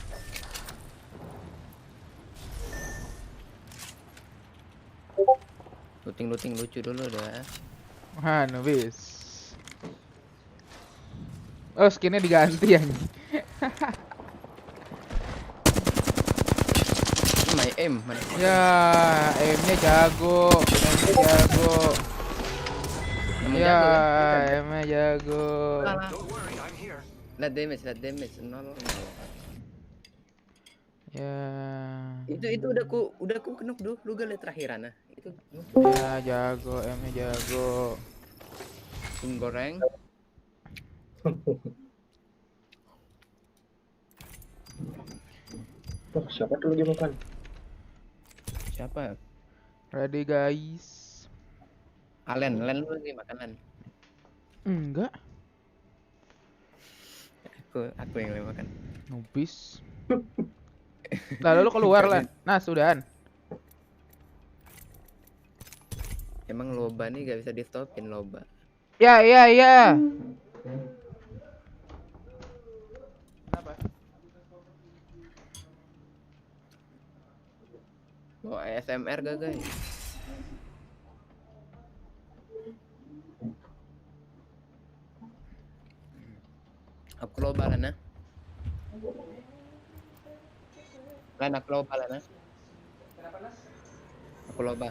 Looting lucu dulu dah. Bis. Oh, skinnya diganti anjing. My aim mana? Ya, aimnya jago. Emang Ya, jago kan? aimnya jago. Kalah. Don't worry, I'm here. Lihat damage 0. Ya. Itu udah ku kenuk dulu. Lu gak liat terakhiran nah. Itu Ya jago, M-nya jago. goreng. Oh, siapa tuh lagi makan? Siapa ya? Ready guys. Alen lu lagi makan Len. Enggak. Aku yang lagi makan. Nubis. Lalu lu keluar lah. Nah, sudahan. Emang loba nih gak bisa di stopin loba. Ya, ya, ya. Kenapa? Mau ASMR gak guys? Aku loba Len ya. Len aku loba Len ya. Kenapa Nas? Aku loba.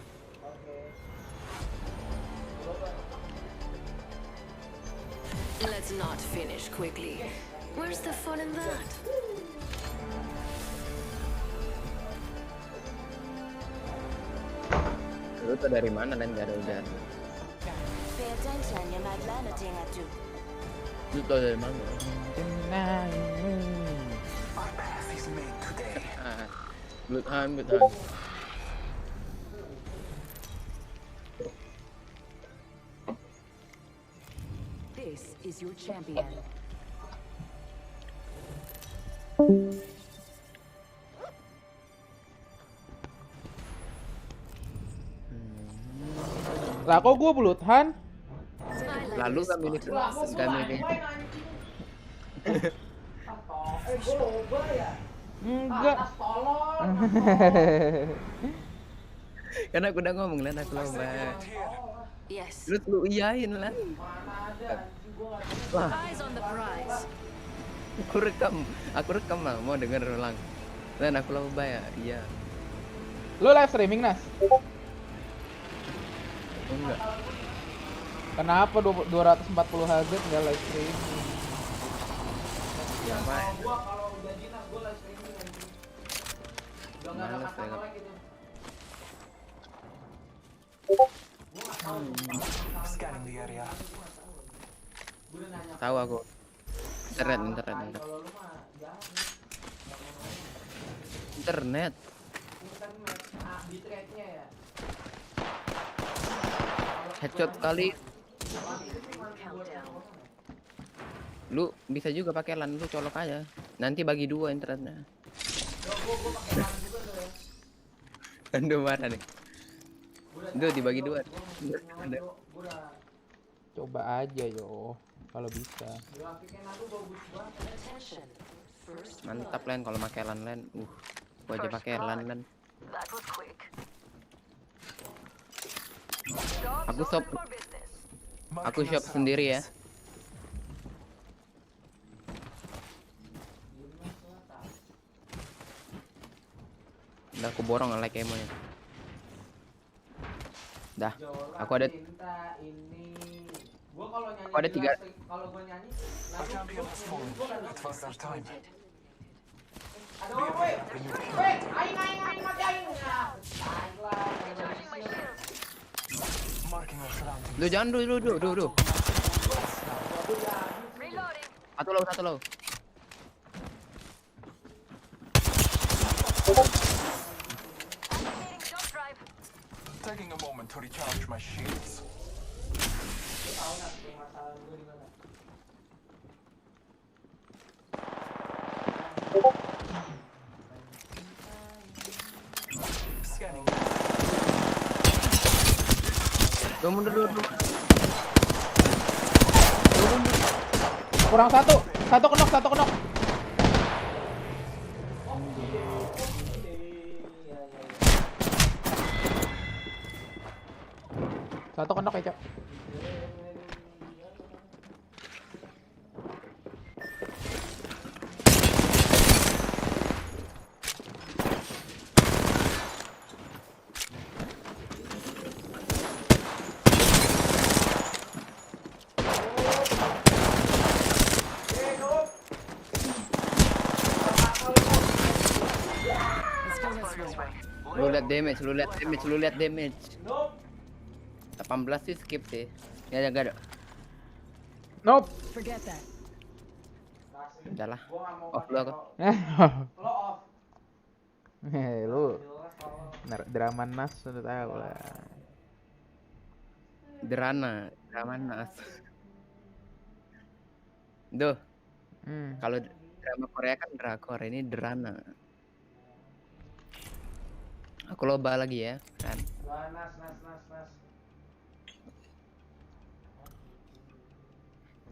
Let's not finish quickly. Where's the fun in that? Lu tuh dari mana Len? Gak ada udah. Pay attention, you might learn a thing or two. Lu tau dari mana? Our path is made today. Bloodhound. This is your champion. Lah kok gua Bloodhound? Lalu gak milih gak milih. Gue loba ya. Enggak. Nas tolong. Karena aku udah ngomong Len aku loba. Yes. Lu iyain Len. Mana ada anjing gue nggak. Wah, Eyes on the prize. aku rekam lah, mau denger ulang. Len aku loba ya, iya. Lu live streaming, Nas? Enggak. Kenapa 240 Hz enggak live streaming? Ya main. Gua kalau udah jinak gue live streaming anjing. Udah nggak ada Males kata ya. melek gitu. Scanning the area. Gue udah nanya. Tahu aku. Internet. Kalau lu mah jangan. Internet. Internet. Ah, di threadnya ya. Headshot kali. Countdown. Lu bisa juga pakai LAN, lu colok aja. Nanti bagi 2 internetnya. Gue pakai LAN juga tuh ya. Aduh marah nih. Duh dibagi 2. Coba aja yo, kalau bisa. Grafiknya aku bagus banget. Attention. First Mantap Len kalau pakai LAN. Gua aja pakai LAN. That was quick. Aku shop sendiri ya. Udah aku borong like emonya. Dah, aku ada Gua kalau nyanyi Aku ada 3. kalau gua nyanyi Our champion has fallen. It was their time. ada orang weh aing mati aing ya. Marking our surroundings. Lu jangan duh. Satu low. Taking a moment to recharge my shields. Scanning. Lu mundur. Kurang satu kenok. Satu kenok ya, Cok. Lu Lu lihat damage. 18 sih skip sih. Ya jaga. Nope. Forget that. Udahlah. Off dulu aku. Lo off. Lu drama nas udah tahu lah. Drama nas. Duh, kalau drama Korea kan drakor, ini drama. Aku loba lagi ya, kan. Nas.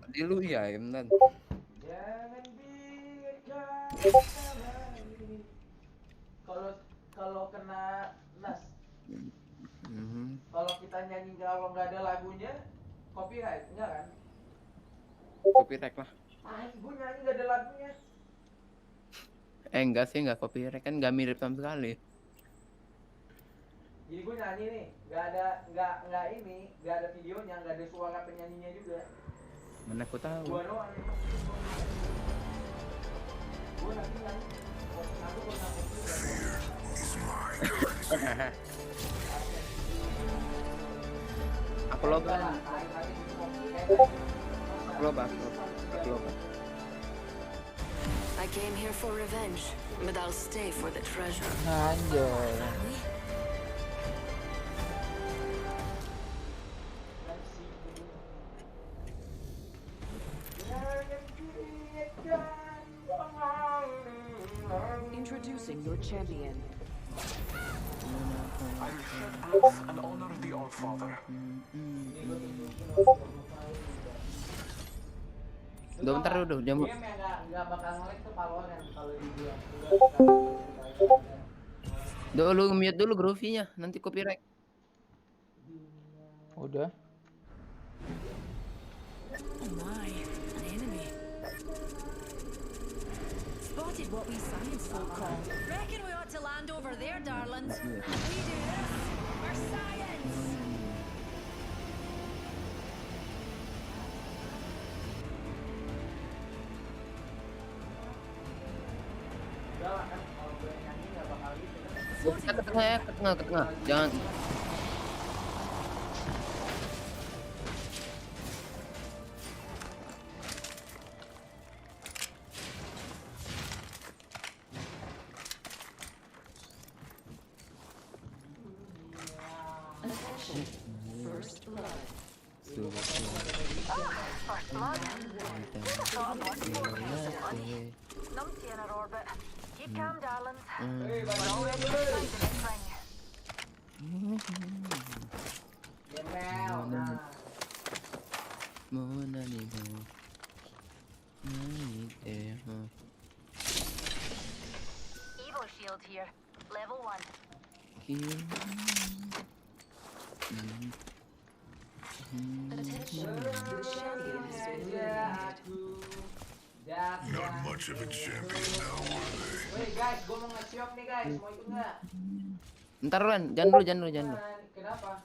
Tadi lu ya, bener. Jangan biarkan kembali. Kalau kena nas, kalau kita nyanyi kalau nggak ada lagunya, copyright enggak kan? Copyright lah. Gue nyanyi nggak ada lagunya. Enggak sih, enggak copyright kan, enggak mirip sama sekali. Jadi gue nyanyi nih, nggak ada videonya, nggak ada suara penyanyinya juga. Mana aku tahu. Gua doang. Gua nanti nyanyi. Aku pernah Aku loba. I came here for revenge, but I'll stay for the treasure. Anjay. Introducing your champion. I will head out and honor the All-Father. Udah bentar dulu, jam. Game yang nggak bakal nge-lag tuh Valorant kalau di dia. Dulu mute dulu Groovy-nya, nanti copyright. Udah. Oh my, an enemy. Spotted what we science folk call. Reckon we ought to land over there, darlings. We do this for science. Ke tengah. Jangan. First blood. Numpty in our orbit. Keep calm, darlings. We're already inside the next ring. Evo shield here. Level 1. Attention, the champion has been eliminated. Not much of a champion now, are they? Wait guys, gue mau nge-shop nih guys, mau ikut nggak? Ntar Lan, jangan dulu. Kenapa?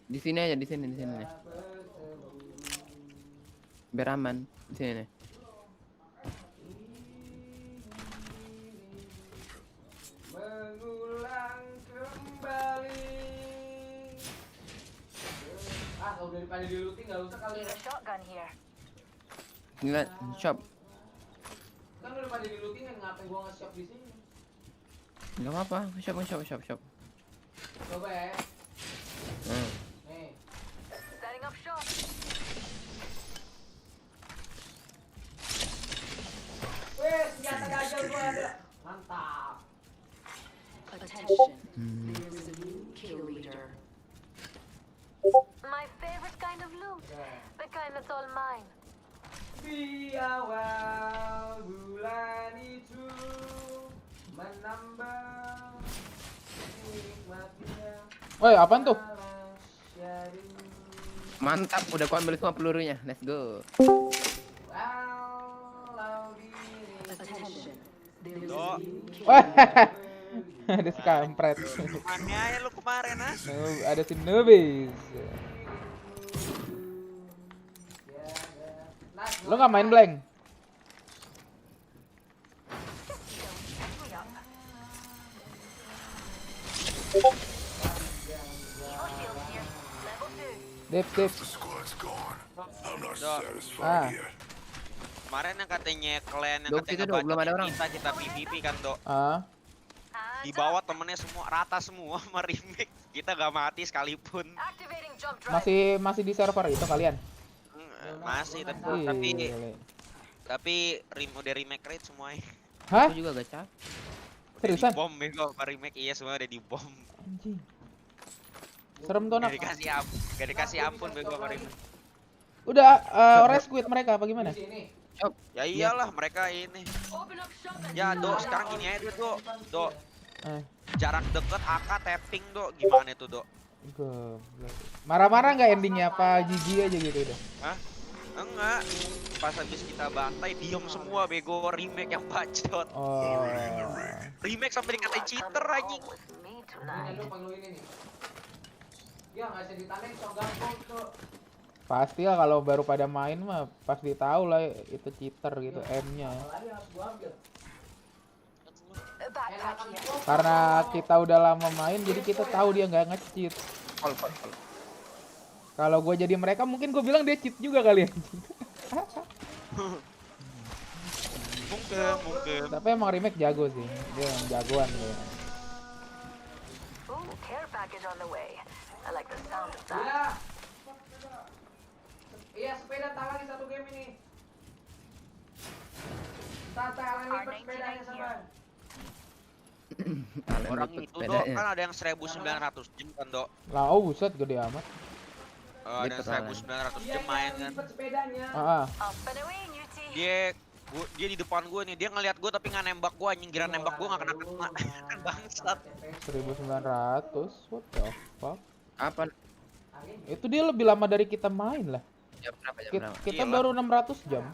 Di sini aja, di sini. Biar aman, di sini. Mengulang kembali. Kalau daripada di looting nggak usah kali ya. Shotgun here. Nggak, shop. Kan daripada di looting kan ngapain gua nge-shop di sini? Nggak apa-apa, shop. Coba ya. Nih. Setting up shop. Wih, senjata gajah gua ada. Mantap. Attention, there's a new kill leader. My favorite kind of loot. The kind that's all mine. Di awal bulan itu menambah nikmatnya. Woi, apaan tuh? Mantap, udah ku ambil semua pelurunya. Let's go. Attention, there's a new kill Wah, leader. ada si kampret. Mana ya lu kemarin ah? Ada si nubis. Lo nggak main blank? Dip. Dok, Ah. kemarin yang katanya kalian yang Dok, situ, katanya Dok, belum ada orang. kita PVP kan, Dok. Ah. Di bawah temennya semua rata semua sama remake. Kita gak mati sekalipun. Masih di server itu kalian? Masih, tapi udah remake rate semuanya. Hah? Aku juga gacha. Seriusan? Bom bego apa remake, iya semua udah di bom. Anjing. Serem tuh nak. Gak dikasih ampun bego apa remake. Udah rescue mereka apa gimana? Ya iyalah mereka ini. Ya Dok, sekarang gini aja Dok. Jarak deket AK tapping Dok, gimana itu Dok? Marah-marah nggak endingnya apa GG aja gitu udah? Hah? Enggak. Pas habis kita bantai diem semua bego, remake yang bacot. Oh. Remake sampai dikatain cheater anjing. Ya nggak bisa ditanding so gampang tuh. Pasti lah kalau baru pada main mah pasti tahu lah itu cheater gitu M-nya. Karena kita udah lama main jadi kita tahu dia nggak nge-cheat. Kalau gue jadi mereka mungkin gue bilang dia cheat juga kali ya. Mungkin. Tapi emang remake jago sih. Dia yang jagoan dia. Iya, sepeda tawarin satu game ini. Tata lipat sepedanya sabar. Orang itu Dok kan ada yang 1900 jam kan Dok. Lah, oh buset gede amat. Ada yang 1900 jam main kan. Dia di depan gue nih, dia ngeliat gue tapi nggak nembak gue, anjing, kira nembak gue nggak kena kan bangsat. 1900, what the fuck? Apa? Itu dia lebih lama dari kita main lah. Jam berapa? Kita baru 600 jam.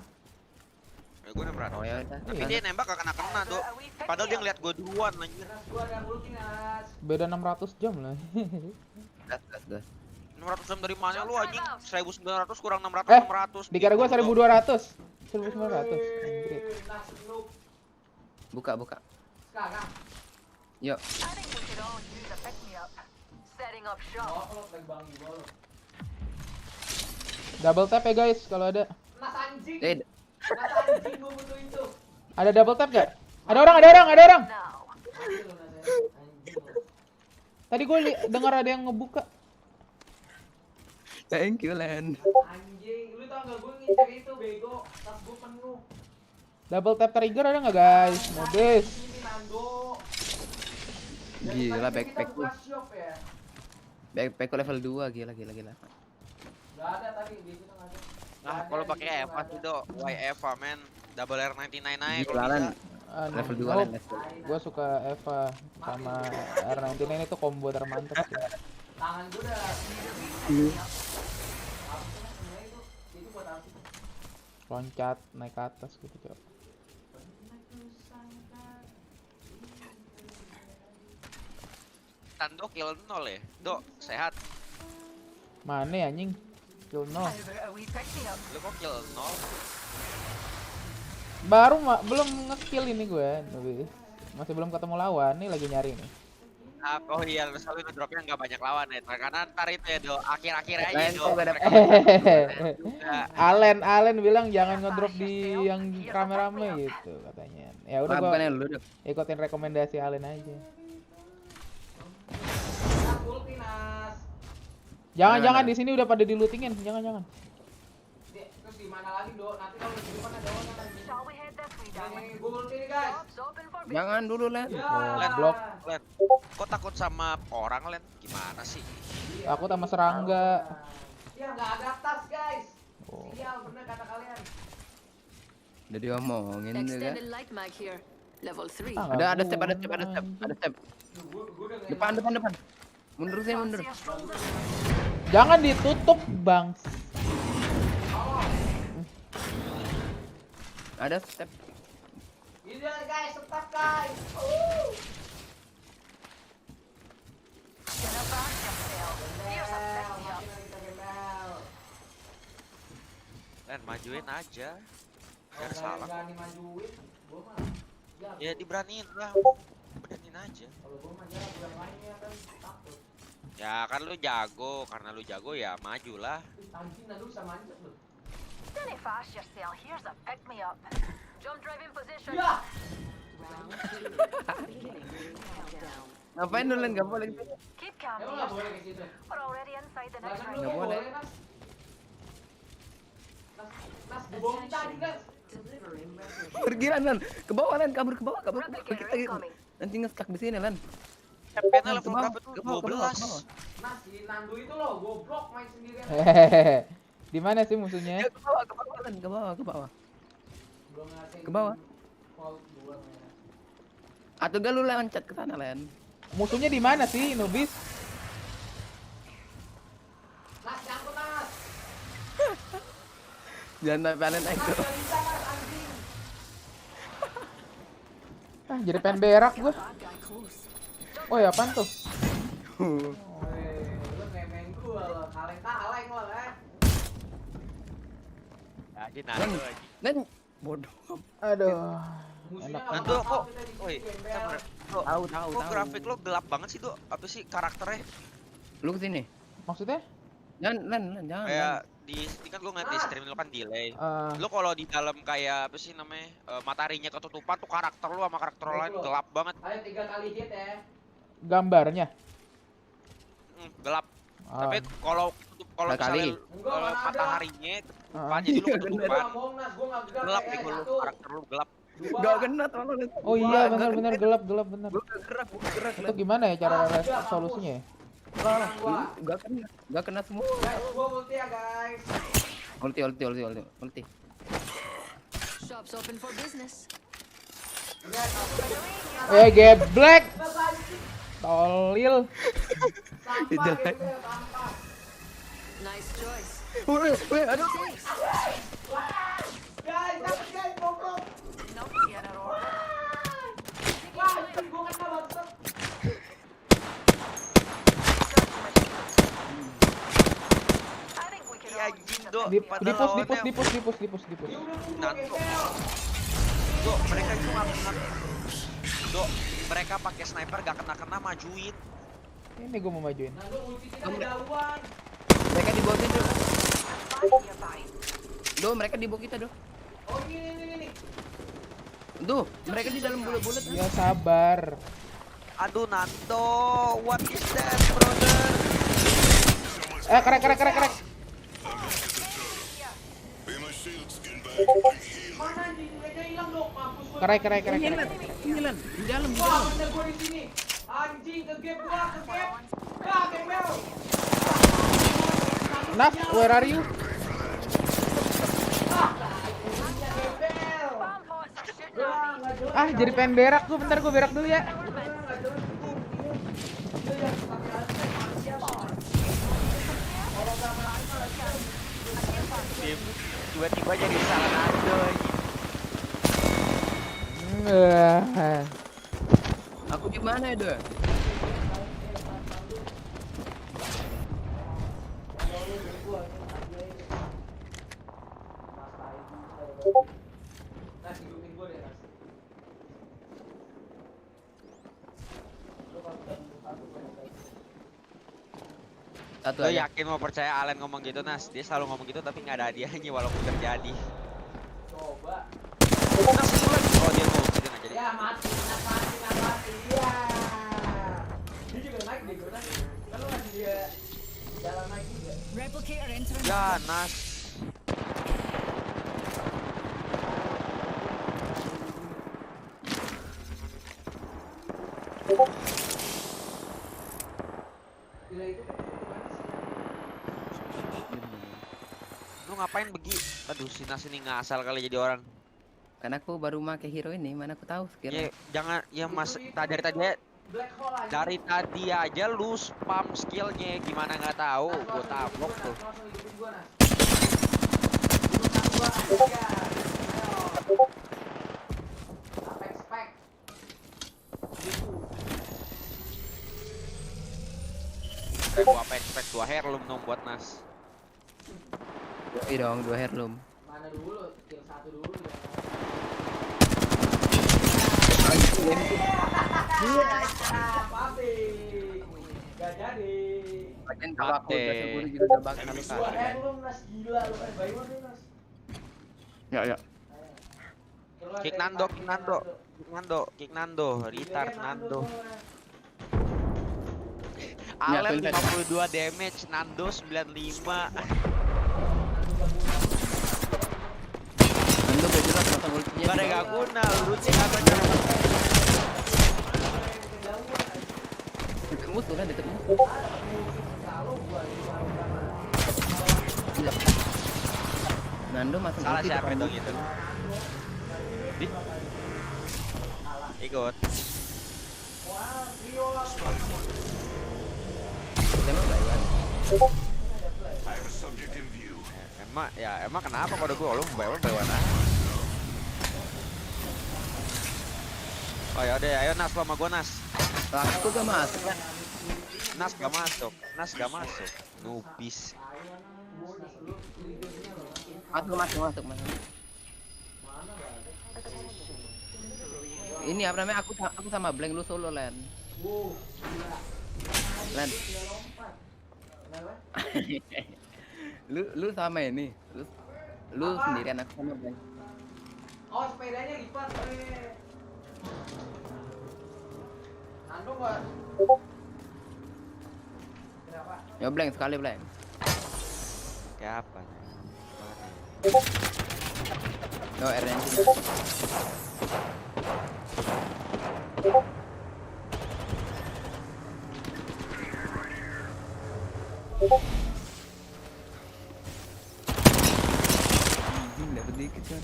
Ya, gue 600. Oh, ya udah. Tapi dia nembak gak kena Dok. Padahal dia ngeliat gue duluan anjir. Beda 600 jam lah. Gas. 600 jam dari mana lu anjing? 1900 kurang 600 600. Dikira gue 1200. 1900. Anjir. Buka. Sekarang. Yuk. Double tap ya guys kalau ada. Nas anjing. Nas anjing gua butuh itu. Ada double tap gak? Ada orang. Tadi gue dengar ada yang ngebuka. Thank you, Len. Anjing, lu tau gak gue ngincer itu bego, tas gue penuh. Double tap trigger ada nggak guys? Modis. Gila backpack lu. Backpack level 2 gila. Gak ada tadi di situ nggak ada. Nah, kalau pakai Eva tuh Dok, Y Eva men, double R99 aja kalau Gila, bisa. Level 2 Len. Gue suka Eva sama R99 itu combo termantap sih. Tangan gue udah. Itu buat apa? Loncat naik ke atas gitu coba. Tando kill 0 ya? Dok, sehat. Mana ya anjing? Kill 0. Lu kok kill 0? Baru belum nge-kill ini gue. Masih belum ketemu lawan. Nih lagi nyari nih. Oh iya, lu selalu ngedropnya nggak banyak lawan ya. Karena ntar itu ya Dok, akhir-akhir aja Dok. Alen bilang jangan ngedrop di yang rame-rame gitu katanya. Ya udah gua ikutin rekomendasi Alen aja. Jangan di sini udah pada dilootingin, jangan. Terus di mana lagi Dok? Nanti kalau di depan ada orang lagi. Nih, gue ulti nih guys. Jangan dulu Len. Blok. Len, kok takut sama orang Len? Gimana sih? Takut sama serangga. Ya nggak ada tas guys. Sial bener kata kalian. Udah diomongin juga. Extended light mag here. Level 3. Ada step. Depan. Mundur. Jangan ditutup, Bang. Ada step. Ini guys, tetap guys. Len, majuin aja. Jangan salah. Berani majuin, gua mah. Ya diberaniin lah. Beraniin biarin aja. Kalau gua mah jarak yang lainnya kan takut. Ya kan lu jago, karena lu jago ya majulah. Anjing lu bisa manjat lu. Don't fast yourself. Here's a pick me up. Jump drive in position. Ya. Ngapain dulu nggak boleh? Keep calm. Emang nggak boleh kayak gitu. We're already inside the next Kan round. lu Nggak boleh. Nas. Nas gua tadi kan. Pergi Lan, ke bawah Lan, kabur ke bawah. Kita nanti nge-stuck di sini Lan. champion level Ke bawah, berapa tuh? ke bawah, ke bawah, ke 12. bawah. Nas si Nandu itu loh goblok main sendirian. Hehehe. Di mana sih musuhnya? Ya, ke bawah Lan, ke bawah. Belum ngasih Ke bawah. fault gua mainnya. Atau gak lu loncat ke sana Lan. Musuhnya di mana sih, Nubis? Nas nyangkut Nas. Jangan sampai Lan naik tuh. Nggak bisa Nas anjing. Ah, jadi pengen berak gua. Oh ya, apaan tuh? Woi, lu ngemeng gua lo, kaleng-kaleng lo kan. Ya, dia nado aja. Lan bodoh. Aduh. Musuhnya Enak. nggak Nanti bakal kok, kita di woi, sini, gembel. Tahu. grafik lo gelap banget sih, Dok? Apa sih karakternya? Lu kesini. Maksudnya? Lan, jangan. Kayak di ini kan gue ngeliat di stream lo kan delay. Lo kalau di dalam kayak apa sih namanya mataharinya ketutupan tuh karakter lo sama karakter lain gelap banget. Ayo 3 kali hit ya. Gambarnya. Gelap. Ah. Tapi kalau Berapa kali? misalnya kalau Enggak, mana ada. mataharinya ketutupan jadi lo ketutupan. Gua ngomong Nas, gua nggak gerak Gelap ya, nih kalau satu. karakter lo gelap. Dua. Gak kena tolong. Oh iya, benar gelap benar. Gua gerak. Itu gimana ya cara solusinya ya? Gak kena semua. Guys, gua ulti ya guys. Ulti. Shop's open for business. Geblek. Nas anjing. Tolil. Sampah gembel, sampah. Nice choice. Woi, aduh. Guys, dapat guys, goblok. Nope, get it all. Wah, anjing gua kena bangsat. I think we can Iya all anjing, use a Dok. Di Padahal pos. lawannya- Dia udah nunggu Nanti. gembel. Dok, mereka itu nggak kena. Dok, mereka pakai sniper gak kena majuin. Ini gua mau majuin. Nah, lu ulti kita duluan. Mereka di bawah kita. You're fine. Mereka di bawah kita, Oh, ini. Duh, mereka di dalam bulat-bulat. Ya sabar. Aduh, Nando, what is that, brother? Krek. Mana anjing? Mereka hilang dong, mampus gua. Krek. Ini Lan, di dalam. Wah, bener gua di sini. Anjing, ke gap. Ya, gembel. Nas, where are you? Gembel. Bomb pots are shooting at me. Ah, jadi pengen berak gua. Bentar gua berak dulu ya. Tiba-tiba jadi salah Nando. Aku di mana itu? Nas, hidupin gua deh, Nas. Satu Lo aja. yakin mau percaya Allen ngomong gitu, Nas? Dia selalu ngomong gitu tapi nggak ada hadiahnya walaupun terjadi. Coba. Nas itu lagi. Oh, dia mau gitu nggak jadi. Ya, mati. Iya. Dia juga naik deh, gua naik. Kan lu ngasih dia jalan naik juga. Replicator entering. Ya, Nas. Gila itu Lu ngapain begi? Aduh, si Nas ini ngasal kali jadi orang. Karena aku baru make hero ini, mana aku tahu skill. Ya, jangan ya Mas dari black hole aja. dari tadi aja lu spam skillnya gimana nggak tahu, Nas, gua tabok tuh. langsung hidupin gua, Nas. Hidupin gua, aja. Ayo. Spek. Gitu. Gua apa expect 2 heirloom dong buat Nas. Iya dong, 2 heirloom. Mana dulu? Skill 1 dulu ya. Gak jadi. Lagian kalau aku udah Mate. seguru juga udah bakal Enemies kasih kan. Lu Nas gila lu bayuan lu Nas. Ya ya. Kick Nando, kick Nando. Kick Nando, kick Nando, retard Nando. Allen 52 damage, Nando 95. Nando gak jelas pasang ultinya. Gak ada gak guna, lurusin apa cara. Dekat musuh kan, dekat musuh. Gila. Nando masang Salah ulti siapa depan itu musuh. gitu? Ikut. Emang gak ya? Emang kenapa kalau gue lu bawa aja. Oh ya udah, ayo Nas, lo sama gue Nas. Aku gak masuk kan? Nas gak masuk, Nas gak masuk. Nubis. Masuk. Ini apa namanya? Aku sama Blank, lu solo Len. Len. lu sama ini. Lu sendirian, aku sama Blank. Oh, sepedanya lipat. Nando enggak? Kenapa? Ya Blank sekali Blank. Kayak apa? No RNG. Dapat dikit kan.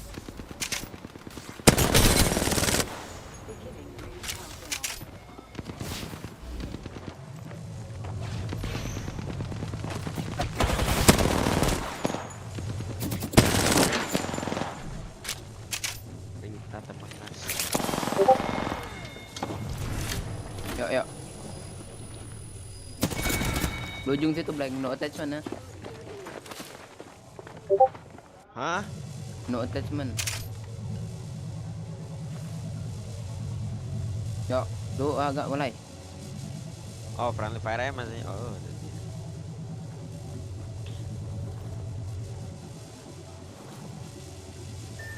Kita teman Nas. Yuk. Ujung situ Blank, no attachment ya. Hah? No attachment. Yuk, lu agak mulai. Oh, friendly fire aja masih. Oh.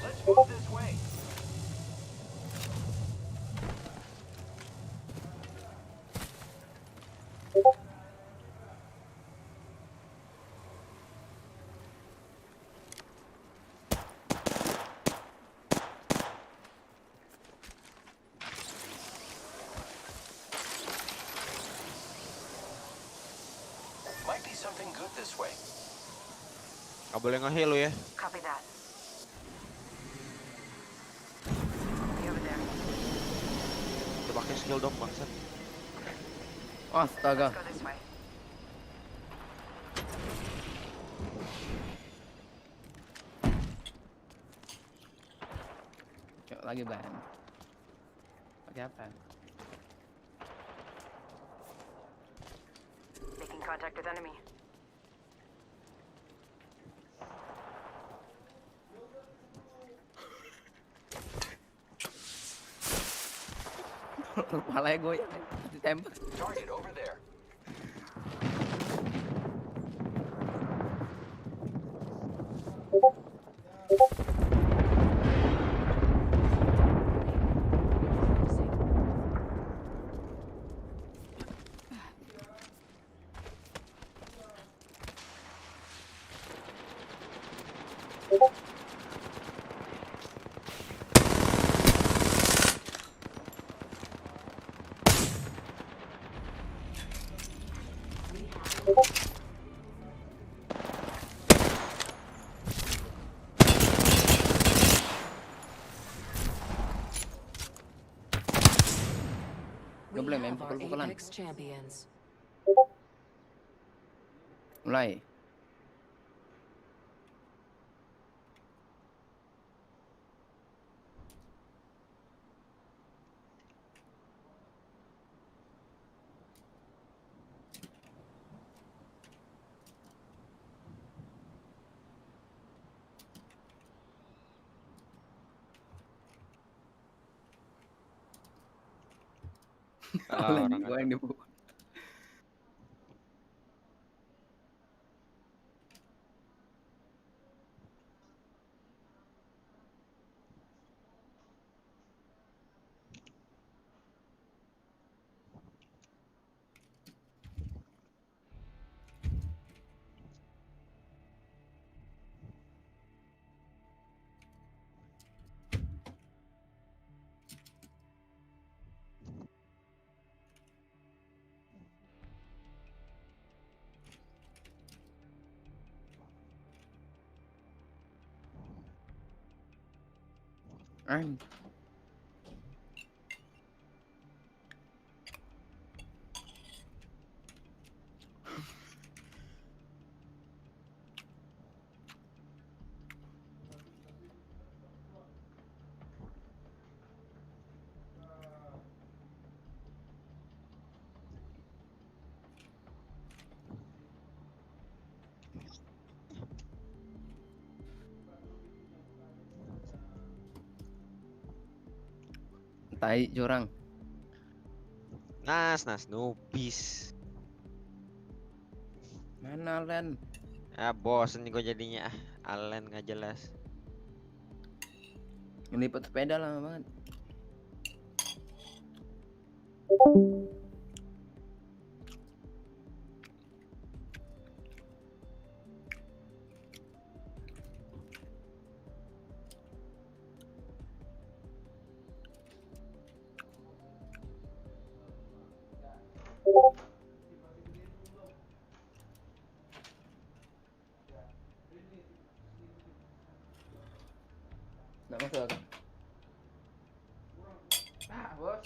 Let's move this way. Might be something good this way. Gak boleh nge-heal lu ya. Copy that. See over there. Coba pakai skill dong bangsat. Astaga. Let's go this way. Yuk lagi Blank. Pakai apa? Making contact with enemy. Kepalanya goyang ditembak. Target over there. Gak boleh main pukul-pukulan. champions. Mulai. Kalau orang Gua yang dibuat. Tai curang. Nas nubis. Mana Len? Ah bosen gue jadinya Alen nggak jelas. Ngelipet sepeda lama banget. Nggak masuk akal. Bos.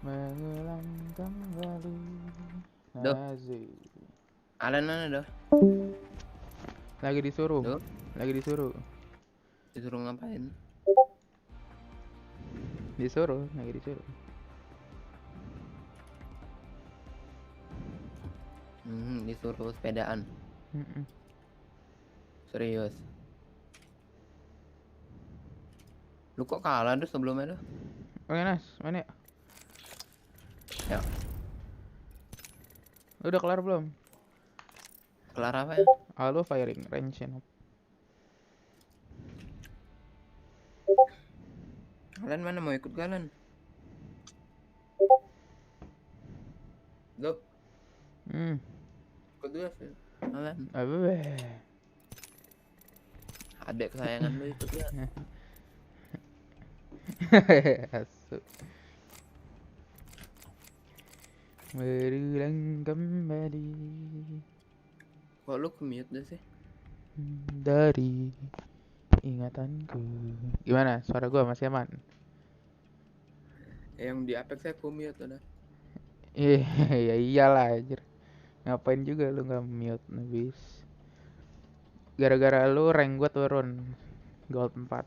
Mengulang kembali. Nazi. Alan mana dah? Lagi disuruh. Duh. Lagi disuruh. Disuruh ngapain? Disuruh, lagi disuruh. Disuruh sepedaan. Serius. Lu kok kalah tuh sebelumnya tuh? Oke Nas, mana ya? Ya. Lu udah kelar belum? Kelar apa ya? Halo firing range nya. Kalian mana mau ikut kalian? Go. Ikut dulu sih. Kalian. Abe. Adek kesayangan lu ikut ya. Asu. Berulang kembali. Kok lu ke-mute dah sih? Dari ingatanku. Gimana? Suara gua masih aman? Yang di Apex saya ku-mute udah. Ya iyalah anjir. Ngapain juga lu nggak mute habis. Gara-gara lu rank gua turun gold 4.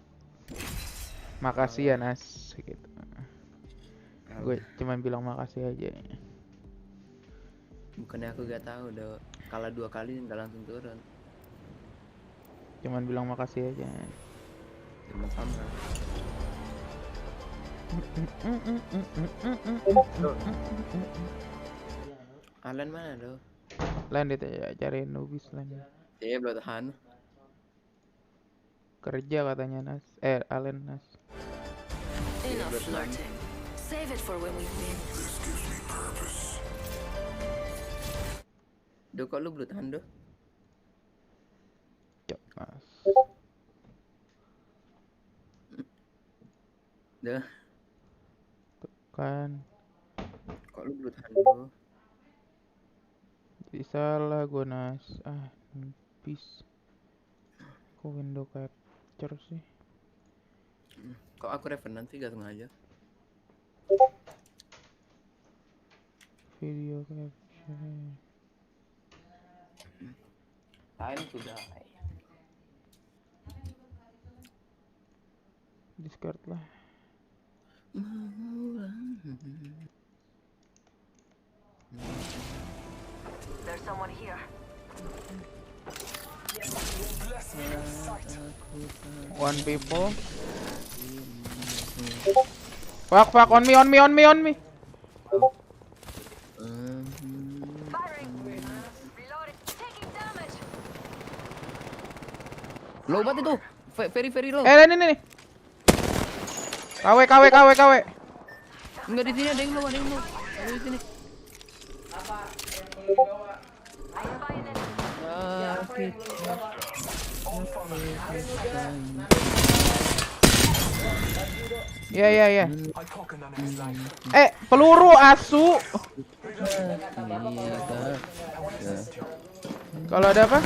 Makasih ya Nas gitu. Gue cuman bilang makasih aja. Bukannya aku gak tahu udah kalah 2 kali nggak langsung turun. Cuman bilang makasih aja. Sama-sama. Alan mana tuh? Lan dia cariin nubis Lan. Iya belum tahan. Kerja katanya Nas. Alen Nas. Enough flirting. Save it for when we win. This gives me purpose. Duh kok lu belum tahan tuh? Cok Mas. Dah. Kan. Kok lu belum tahan tuh? Jadi salah gue Nas. Nubis. Kok window capture sih? Kok aku revenant sih gak sengaja? Video capture. Time to die. Discard lah. There's someone here. One people. Fuck, on me. Firing. Reloading. Taking damage. Low banget itu. Very low. Ini nih. KW. Enggak, di sini ada yang low. Ada di sini. Apa yang perlu dibawa? Iya. Peluru asu. Kalau ada apa?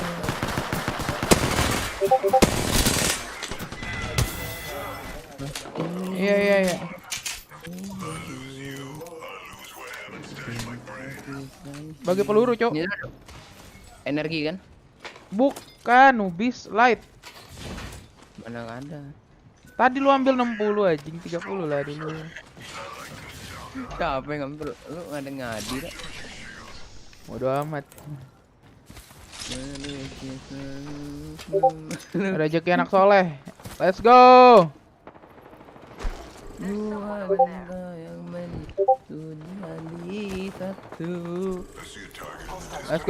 Iya. Bagi peluru, Cok. Energi kan? Bukan, Nubis Light. Mana ada? Tadi lu ambil 60 anjing, 30 lah dulu. Siapa yang ngambil? Lu ngadi dah. Bodo amat. Rezeki anak soleh. Let's go. Dua benda yang menjadi satu. Let's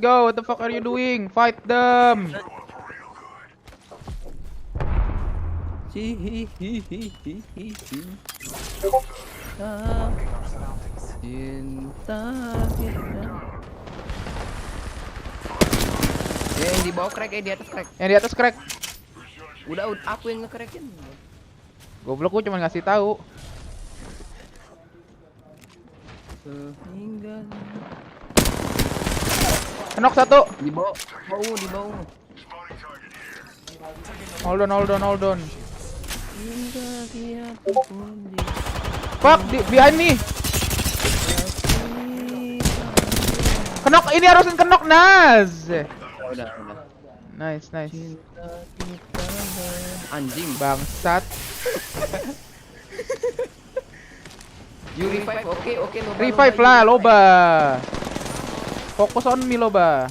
go. What the fuck are you doing? Fight them. Cinta kita. Yang di bawah crack, di atas crack. Yang di atas crack. Udah aku yang nge-crackin. Goblok, gua cuma ngasih tahu. Sehingga Knock satu. di bawah. Hold on. Hingga dia terpundi. Fuck, behind me. Knock, ini harusin knock, Naz. Udah. Nice. Anjing Bangsat. You revive, oke Loba. Revive lah, Loba. Fokus on me, Loba.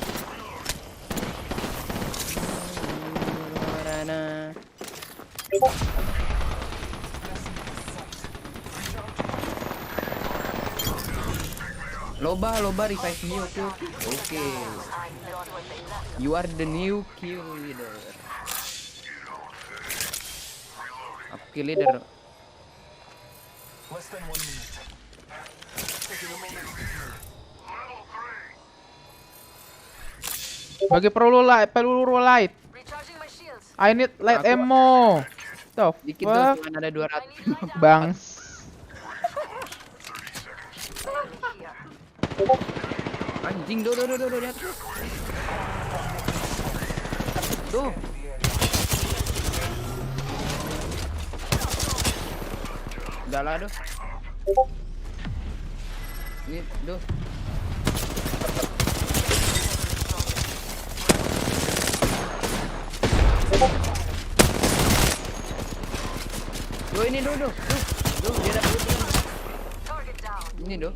Loba revive me, oke. You are the new kill leader. Up kill leader. Less than 1 minute. Bagi peluru light. Recharging my shields. I need light ammo. The Dikit fuck? dong, cuma ada 200. Bangs. Anjing, do di atas. Tuh. Udah lah, do. Ini, do. Do ini, do, dia dapat. Target down. Ini, do.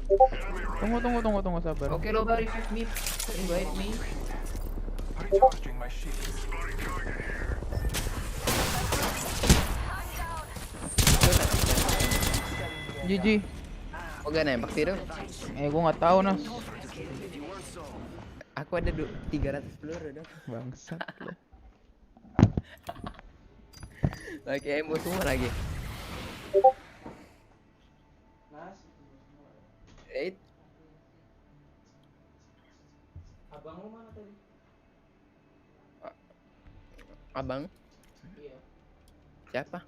Tunggu sabar. Oke, Loba revive me. Invite me. Recharging my shields. GG. Oke, nembak sih, do. Gua nggak tahu, Nas. Aku ada 300 peluru, do. Bangsat lu. Pakai emo semua lagi. Nas, 8. abang lu mana tadi? Abang? Iya. Siapa?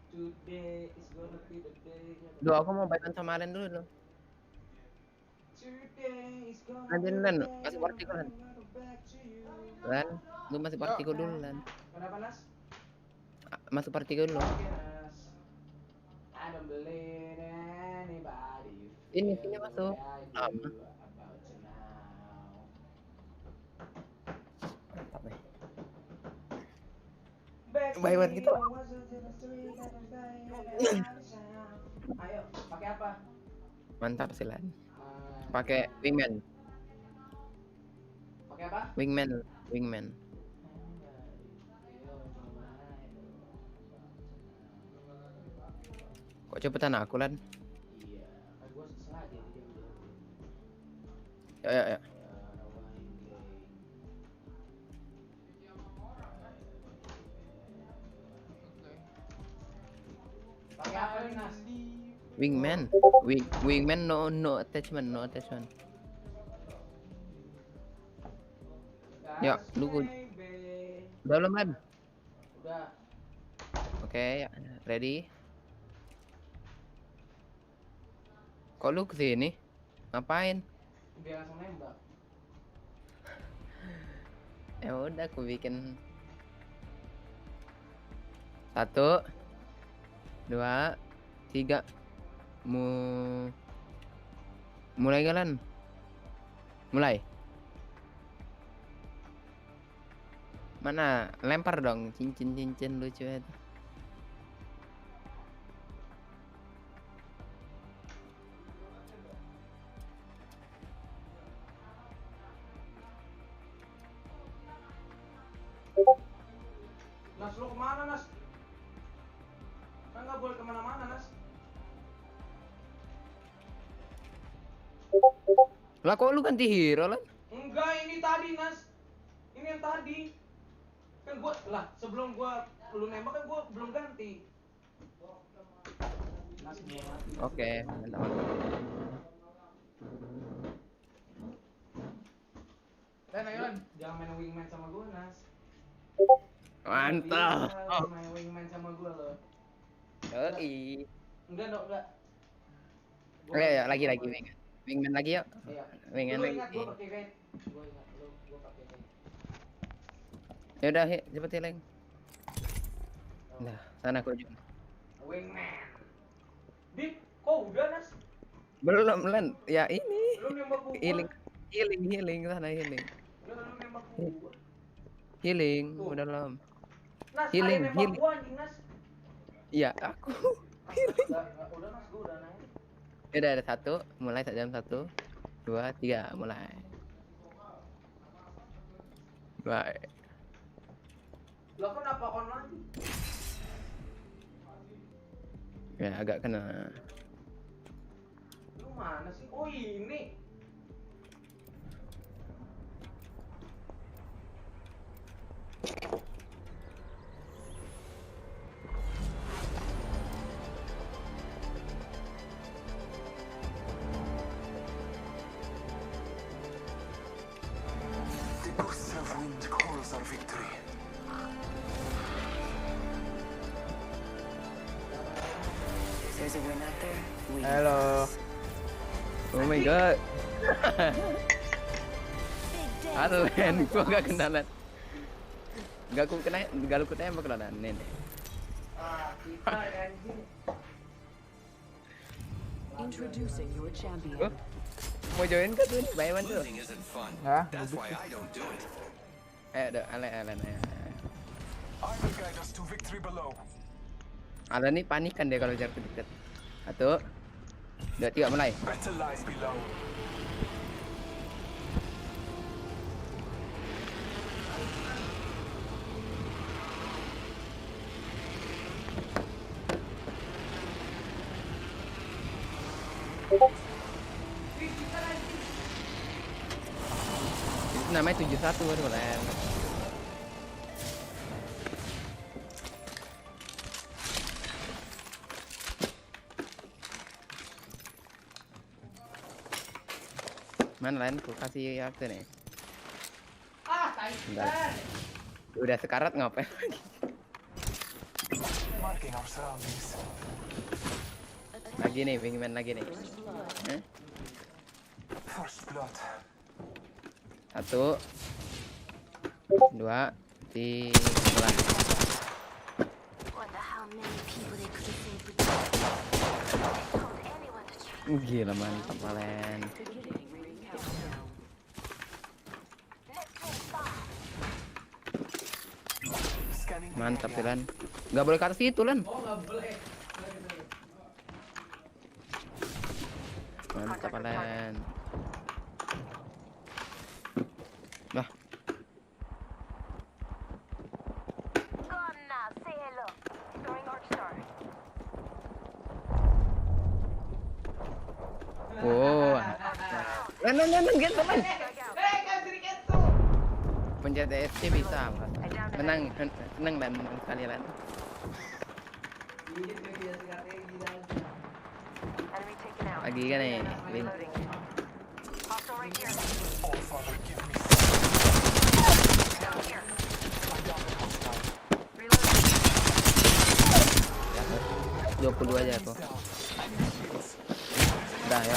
Today is gonna be the day. Duh, aku mau baikan sama Alen dulu dong. Today is gonna Lanjut, be Lan. the day Masih partiku, Lan. I'm gonna back to you. Lan, lu masih partiku dulu, Lan. Kenapa, Nas? Masuk partiku dulu. Oke, Nas. I don't believe anybody. Ini masuk. Lama. Mantap nih. Bayuan gitu. Ayo, pakai apa? Mantap silan. Pakai wingman. Pakai apa? Wingman. Kok cepetan aku lan? Iya, kan gua sengaja jadi Ya. pakai apa nih Nas? Wingman no attachment. Ya, lu udah belum kan? Udah. Oke, ya, ready. Kok lu kesini? Ngapain? Biar langsung nembak. Ya udah, aku bikin 1, 2, 3. Mulai jalan. Mulai. Mana? Lempar dong cincin lucu itu. Nas, lu kemana Nas? Kan nggak boleh kemana-mana Nas. Lah kok lu ganti hero lan? Enggak, ini tadi Nas. Ini yang tadi. Kan gua lah sebelum gua lu nembak kan gua belum ganti. Nas, Oke, mantap. Ayo, jangan main wingman sama gua Nas. Mantap. Iya, main wingman sama gua lo. Yoi. Enggak. Ya, lagi wingman lagi yuk. Iya. Wingman Lu lagi. ingat gua pakai red. Gua ingat gua pakai red. Ya udah, cepet Leng. Nah, sana aku juga. Wingman. Dik, kok udah Nas? Belum lan. Ya ini. Lu nembak gua. Healing sana healing. Lu nembak gua. Healing, udah belum. Nas, Healing, ada nembak gua anjing Nas. Iya, aku. Udah Nas, gua udah naik. Udah ada 1, mulai jam 1, 2, 3, mulai. Baik. Lah kenapa on lagi? Ya agak kena. Lu mana sih? Oh ini. The gust of wind calls our victory. There's a win out there. Halo. Oh my god. Halo Len, gua gak kenalan. Gak lu tembak kenalan Nenek. Kita anjing. Introducing your champion. Mau join ke tuh? Bayman tuh. Losing isn't fun. Hah? That's why I don't do it. Ada Alen. I will guide us to victory below. Ada nih panikan deh kalau jarak dekat. 1, 2, 3 mulai. Battle lies below. Itu namanya 71 tuh Len. Mana Len? Aku kasih akte nih. Udah sekarat ngapain lagi? Marking our surroundings. Lagi nih, wingman lagi nih. First blood. 1, 2, 3, mulai. Wonder how many people they could have saved with that. They told anyone to try. Gila mantap Len. Mantap sih Lan. Nggak boleh ke atas itu Lan. Mantap Lan. Lah. Gonna say hello. Throwing arc star. Oh. Lan gitu Lan. Pencet ESC bisa, Mas. Tenang Lan sekali Lan. Enemy taken out. Lagi kan nih, Lin. Hostile right here. Down here. 22 aja aku. Udah ya.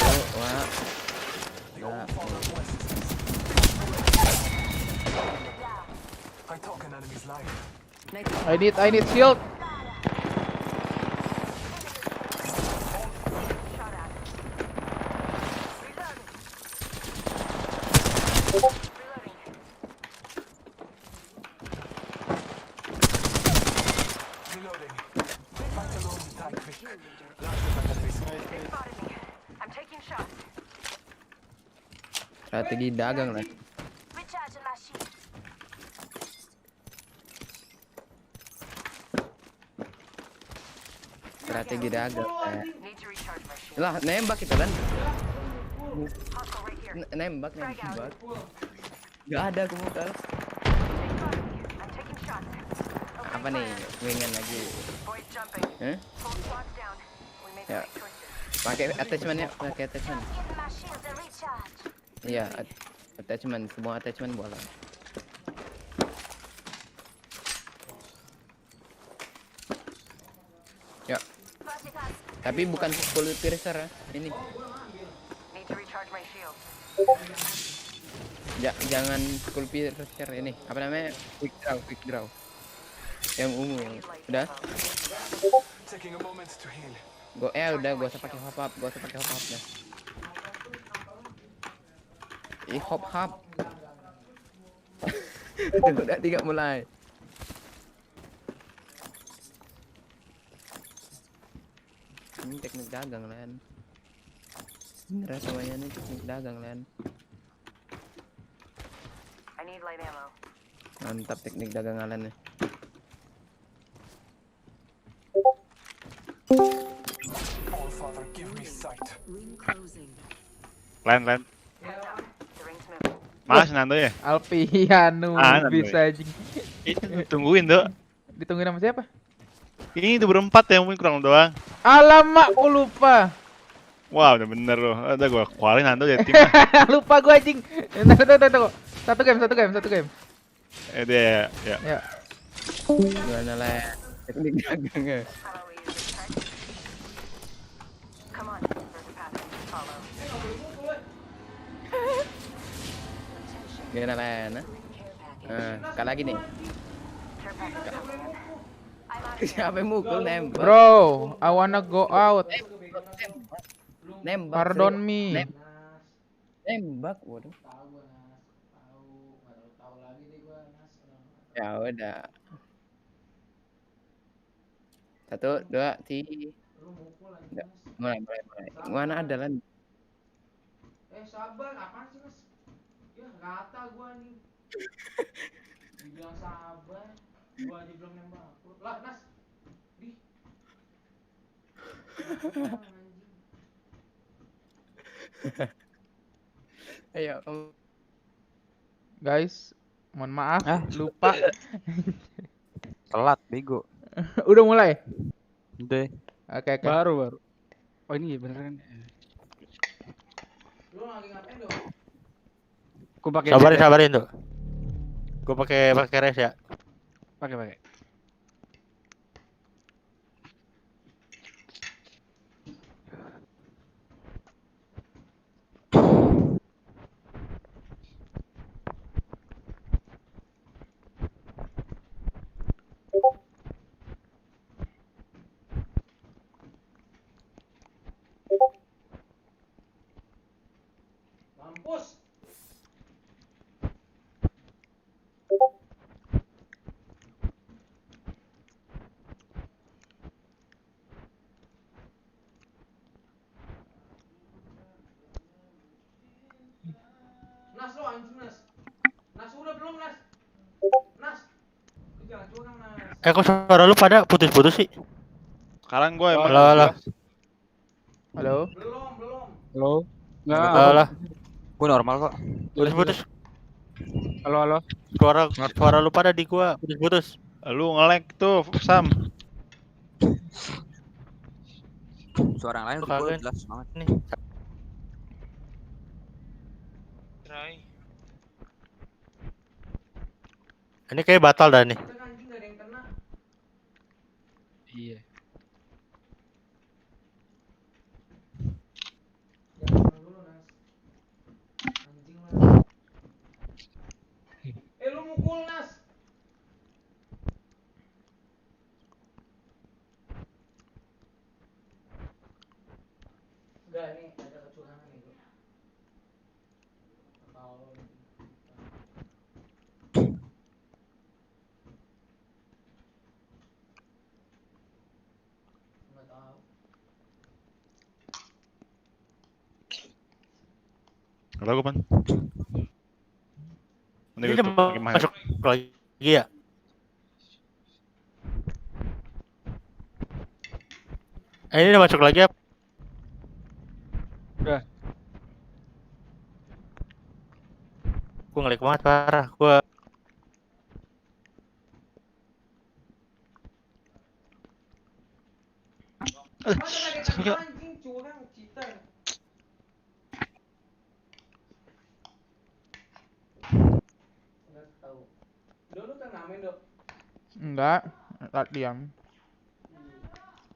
Oh, wah. Nah. I took an enemy's life. I need shield. Reloading. Fight alone, die quick. Last of the enemies. I'm taking shots. Strategi dagang Lan. Recharging my shield. Strategi dagang. Need to recharge my shield. Lah, nembak kita Lan. Hostile right here. Nembak. Gak ada aku muter. I'm taking shots. Apa nih? Wingan lagi. Boys jumping. Hah? Full squads down. We made the Ya. right choices. Pakai attachment ya, pakai attachment. Give my shields a recharge. Iya, attachment, semua attachment boleh. Ya. Tapi bukan full piercer ya, ini. Need to recharge my shield. Jangan full piercer ini. Apa namanya? Quick draw. Yang ungu. Udah? Taking a moment to heal. Udah gua usah pakai hop up dah. Hop. Udah 3 mulai. Ini teknik dagang Lan. Bener semuanya ini teknik dagang Lan. I need light ammo. Mantap teknik dagang Lan nih. All Father, give me sight. Len. The ring's moving. Mas Nando ya? Alpiano Nando bisa ya? anjing. Tungguin tuh. Ditungguin sama siapa? Ini tuh berempat ya, mungkin kurang doang. Alamak, aku lupa. Wah, udah bener loh. Udah gua kualin Nando ya tim. Lupa gua anjing. Tunggu. Satu game. Dia ya. Ya. Gimana Lan? Teknik dagangnya. Come on. There's a path I need to follow. Gimana Lan? Sekali lagi nih. Care package coming in. I'm out of here. Siapa yang mukul nembak? Bro, I wanna go out. Nembak. Pardon me. Nembak, waduh. Ya udah. 1, 2, 3. Mulai. Mana ada Lan? Sabar, apaan sih Mas? Ya kata gua nih. Dibilang sabar, gua aja belum nembak. Lah, Nas. Di. Ayo, kamu. Guys, mohon maaf, lupa. Telat, bego. Udah mulai? Udah. Oke. Baru. Oh ini beneran. Lu lagi ngapain dong? Aku pakai Sabarin tuh. Gua pakai res ya. Pakai. Mampus. Kok suara lu pada putus-putus sih? Sekarang gue emang Halo, halo. Halo. Halo. Enggak, Halo, halo. gua normal kok. Putus-putus. Halo, halo. Suara lu pada di gua putus-putus. Lu nge-lag tuh, Sam. Suara yang lain di gua jelas banget nih. Ini kayak batal dah nih. Kita anjing gak ada yang kena. Iya. Jangan dulu, Nas. Anjing lah. Lu mukul, Nas. Enggak, nih ada kecurangan nih, bro. Kalau nggak tahu. Halo, gue pan. Ini udah masuk lagi ya? Ini udah masuk lagi ya? Udah. Gue ngelik banget parah. Gue Anjing curang cheater. Enggak tahu. Lu turnamen, Dok? Enggak, latihan.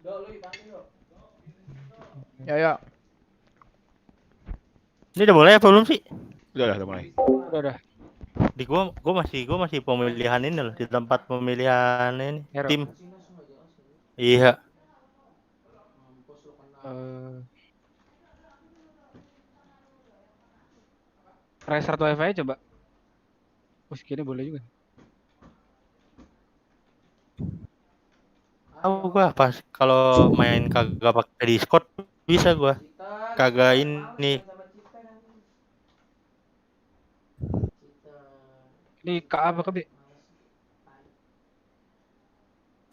Dok, lu dipanggil, Dok. Ya, ya. ini udah mulai apa belum sih? Udah mulai. Udah. Di gua masih pemilihan ini loh, di tempat pemilihan ini Hero. tim. Iya. Restart wifi coba. Segini boleh juga. Tahu gua pas kalau main kagak pakai Discord bisa gua. Kagak ini. Ini Kak apa Bi?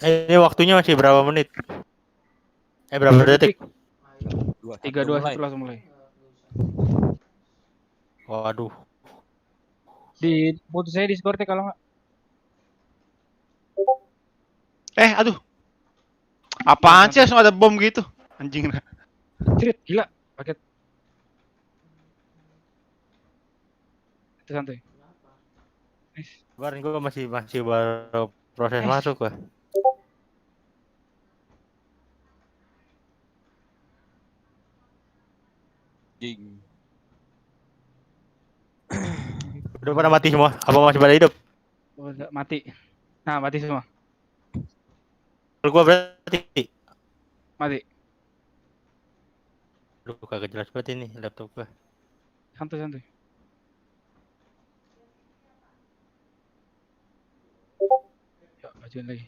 Ini waktunya masih berapa menit? Berapa detik? 3-2 1 langsung mulai. Waduh. Di putus saya Discord-nya kalau nggak. Aduh. Apaan sih langsung ada bom gitu? Anjing. Cerit, gila. Paket. Itu santai. Kemarin gua masih baru proses masuk gua. Jing. Udah pada mati semua? Apa masih pada hidup? Udah mati. Nah, mati semua. Kalau gua berarti mati. Aduh, kagak jelas banget ini laptop gua. Santai. Ya, bajuin lagi.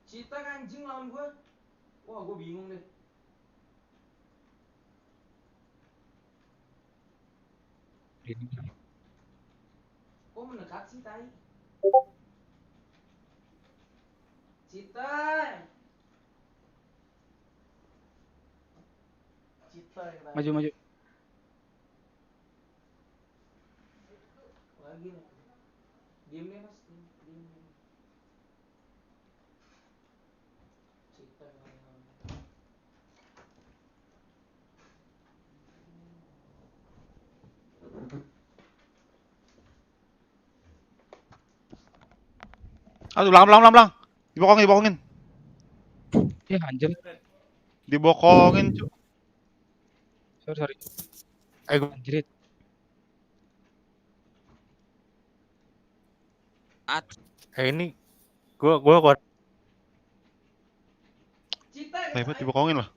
Cita anjing lawan gua. Wah, gua bingung deh. Kok mendekat sih, tai? Cita. Maju. Lagi nih. Diam nih, Mas. Diam. Cita Aduh, belang. Dibokongin. Ya, anjir. Dibokongin, cu. Sorry. Anjrit. Ini gua Hebat dibokongin loh.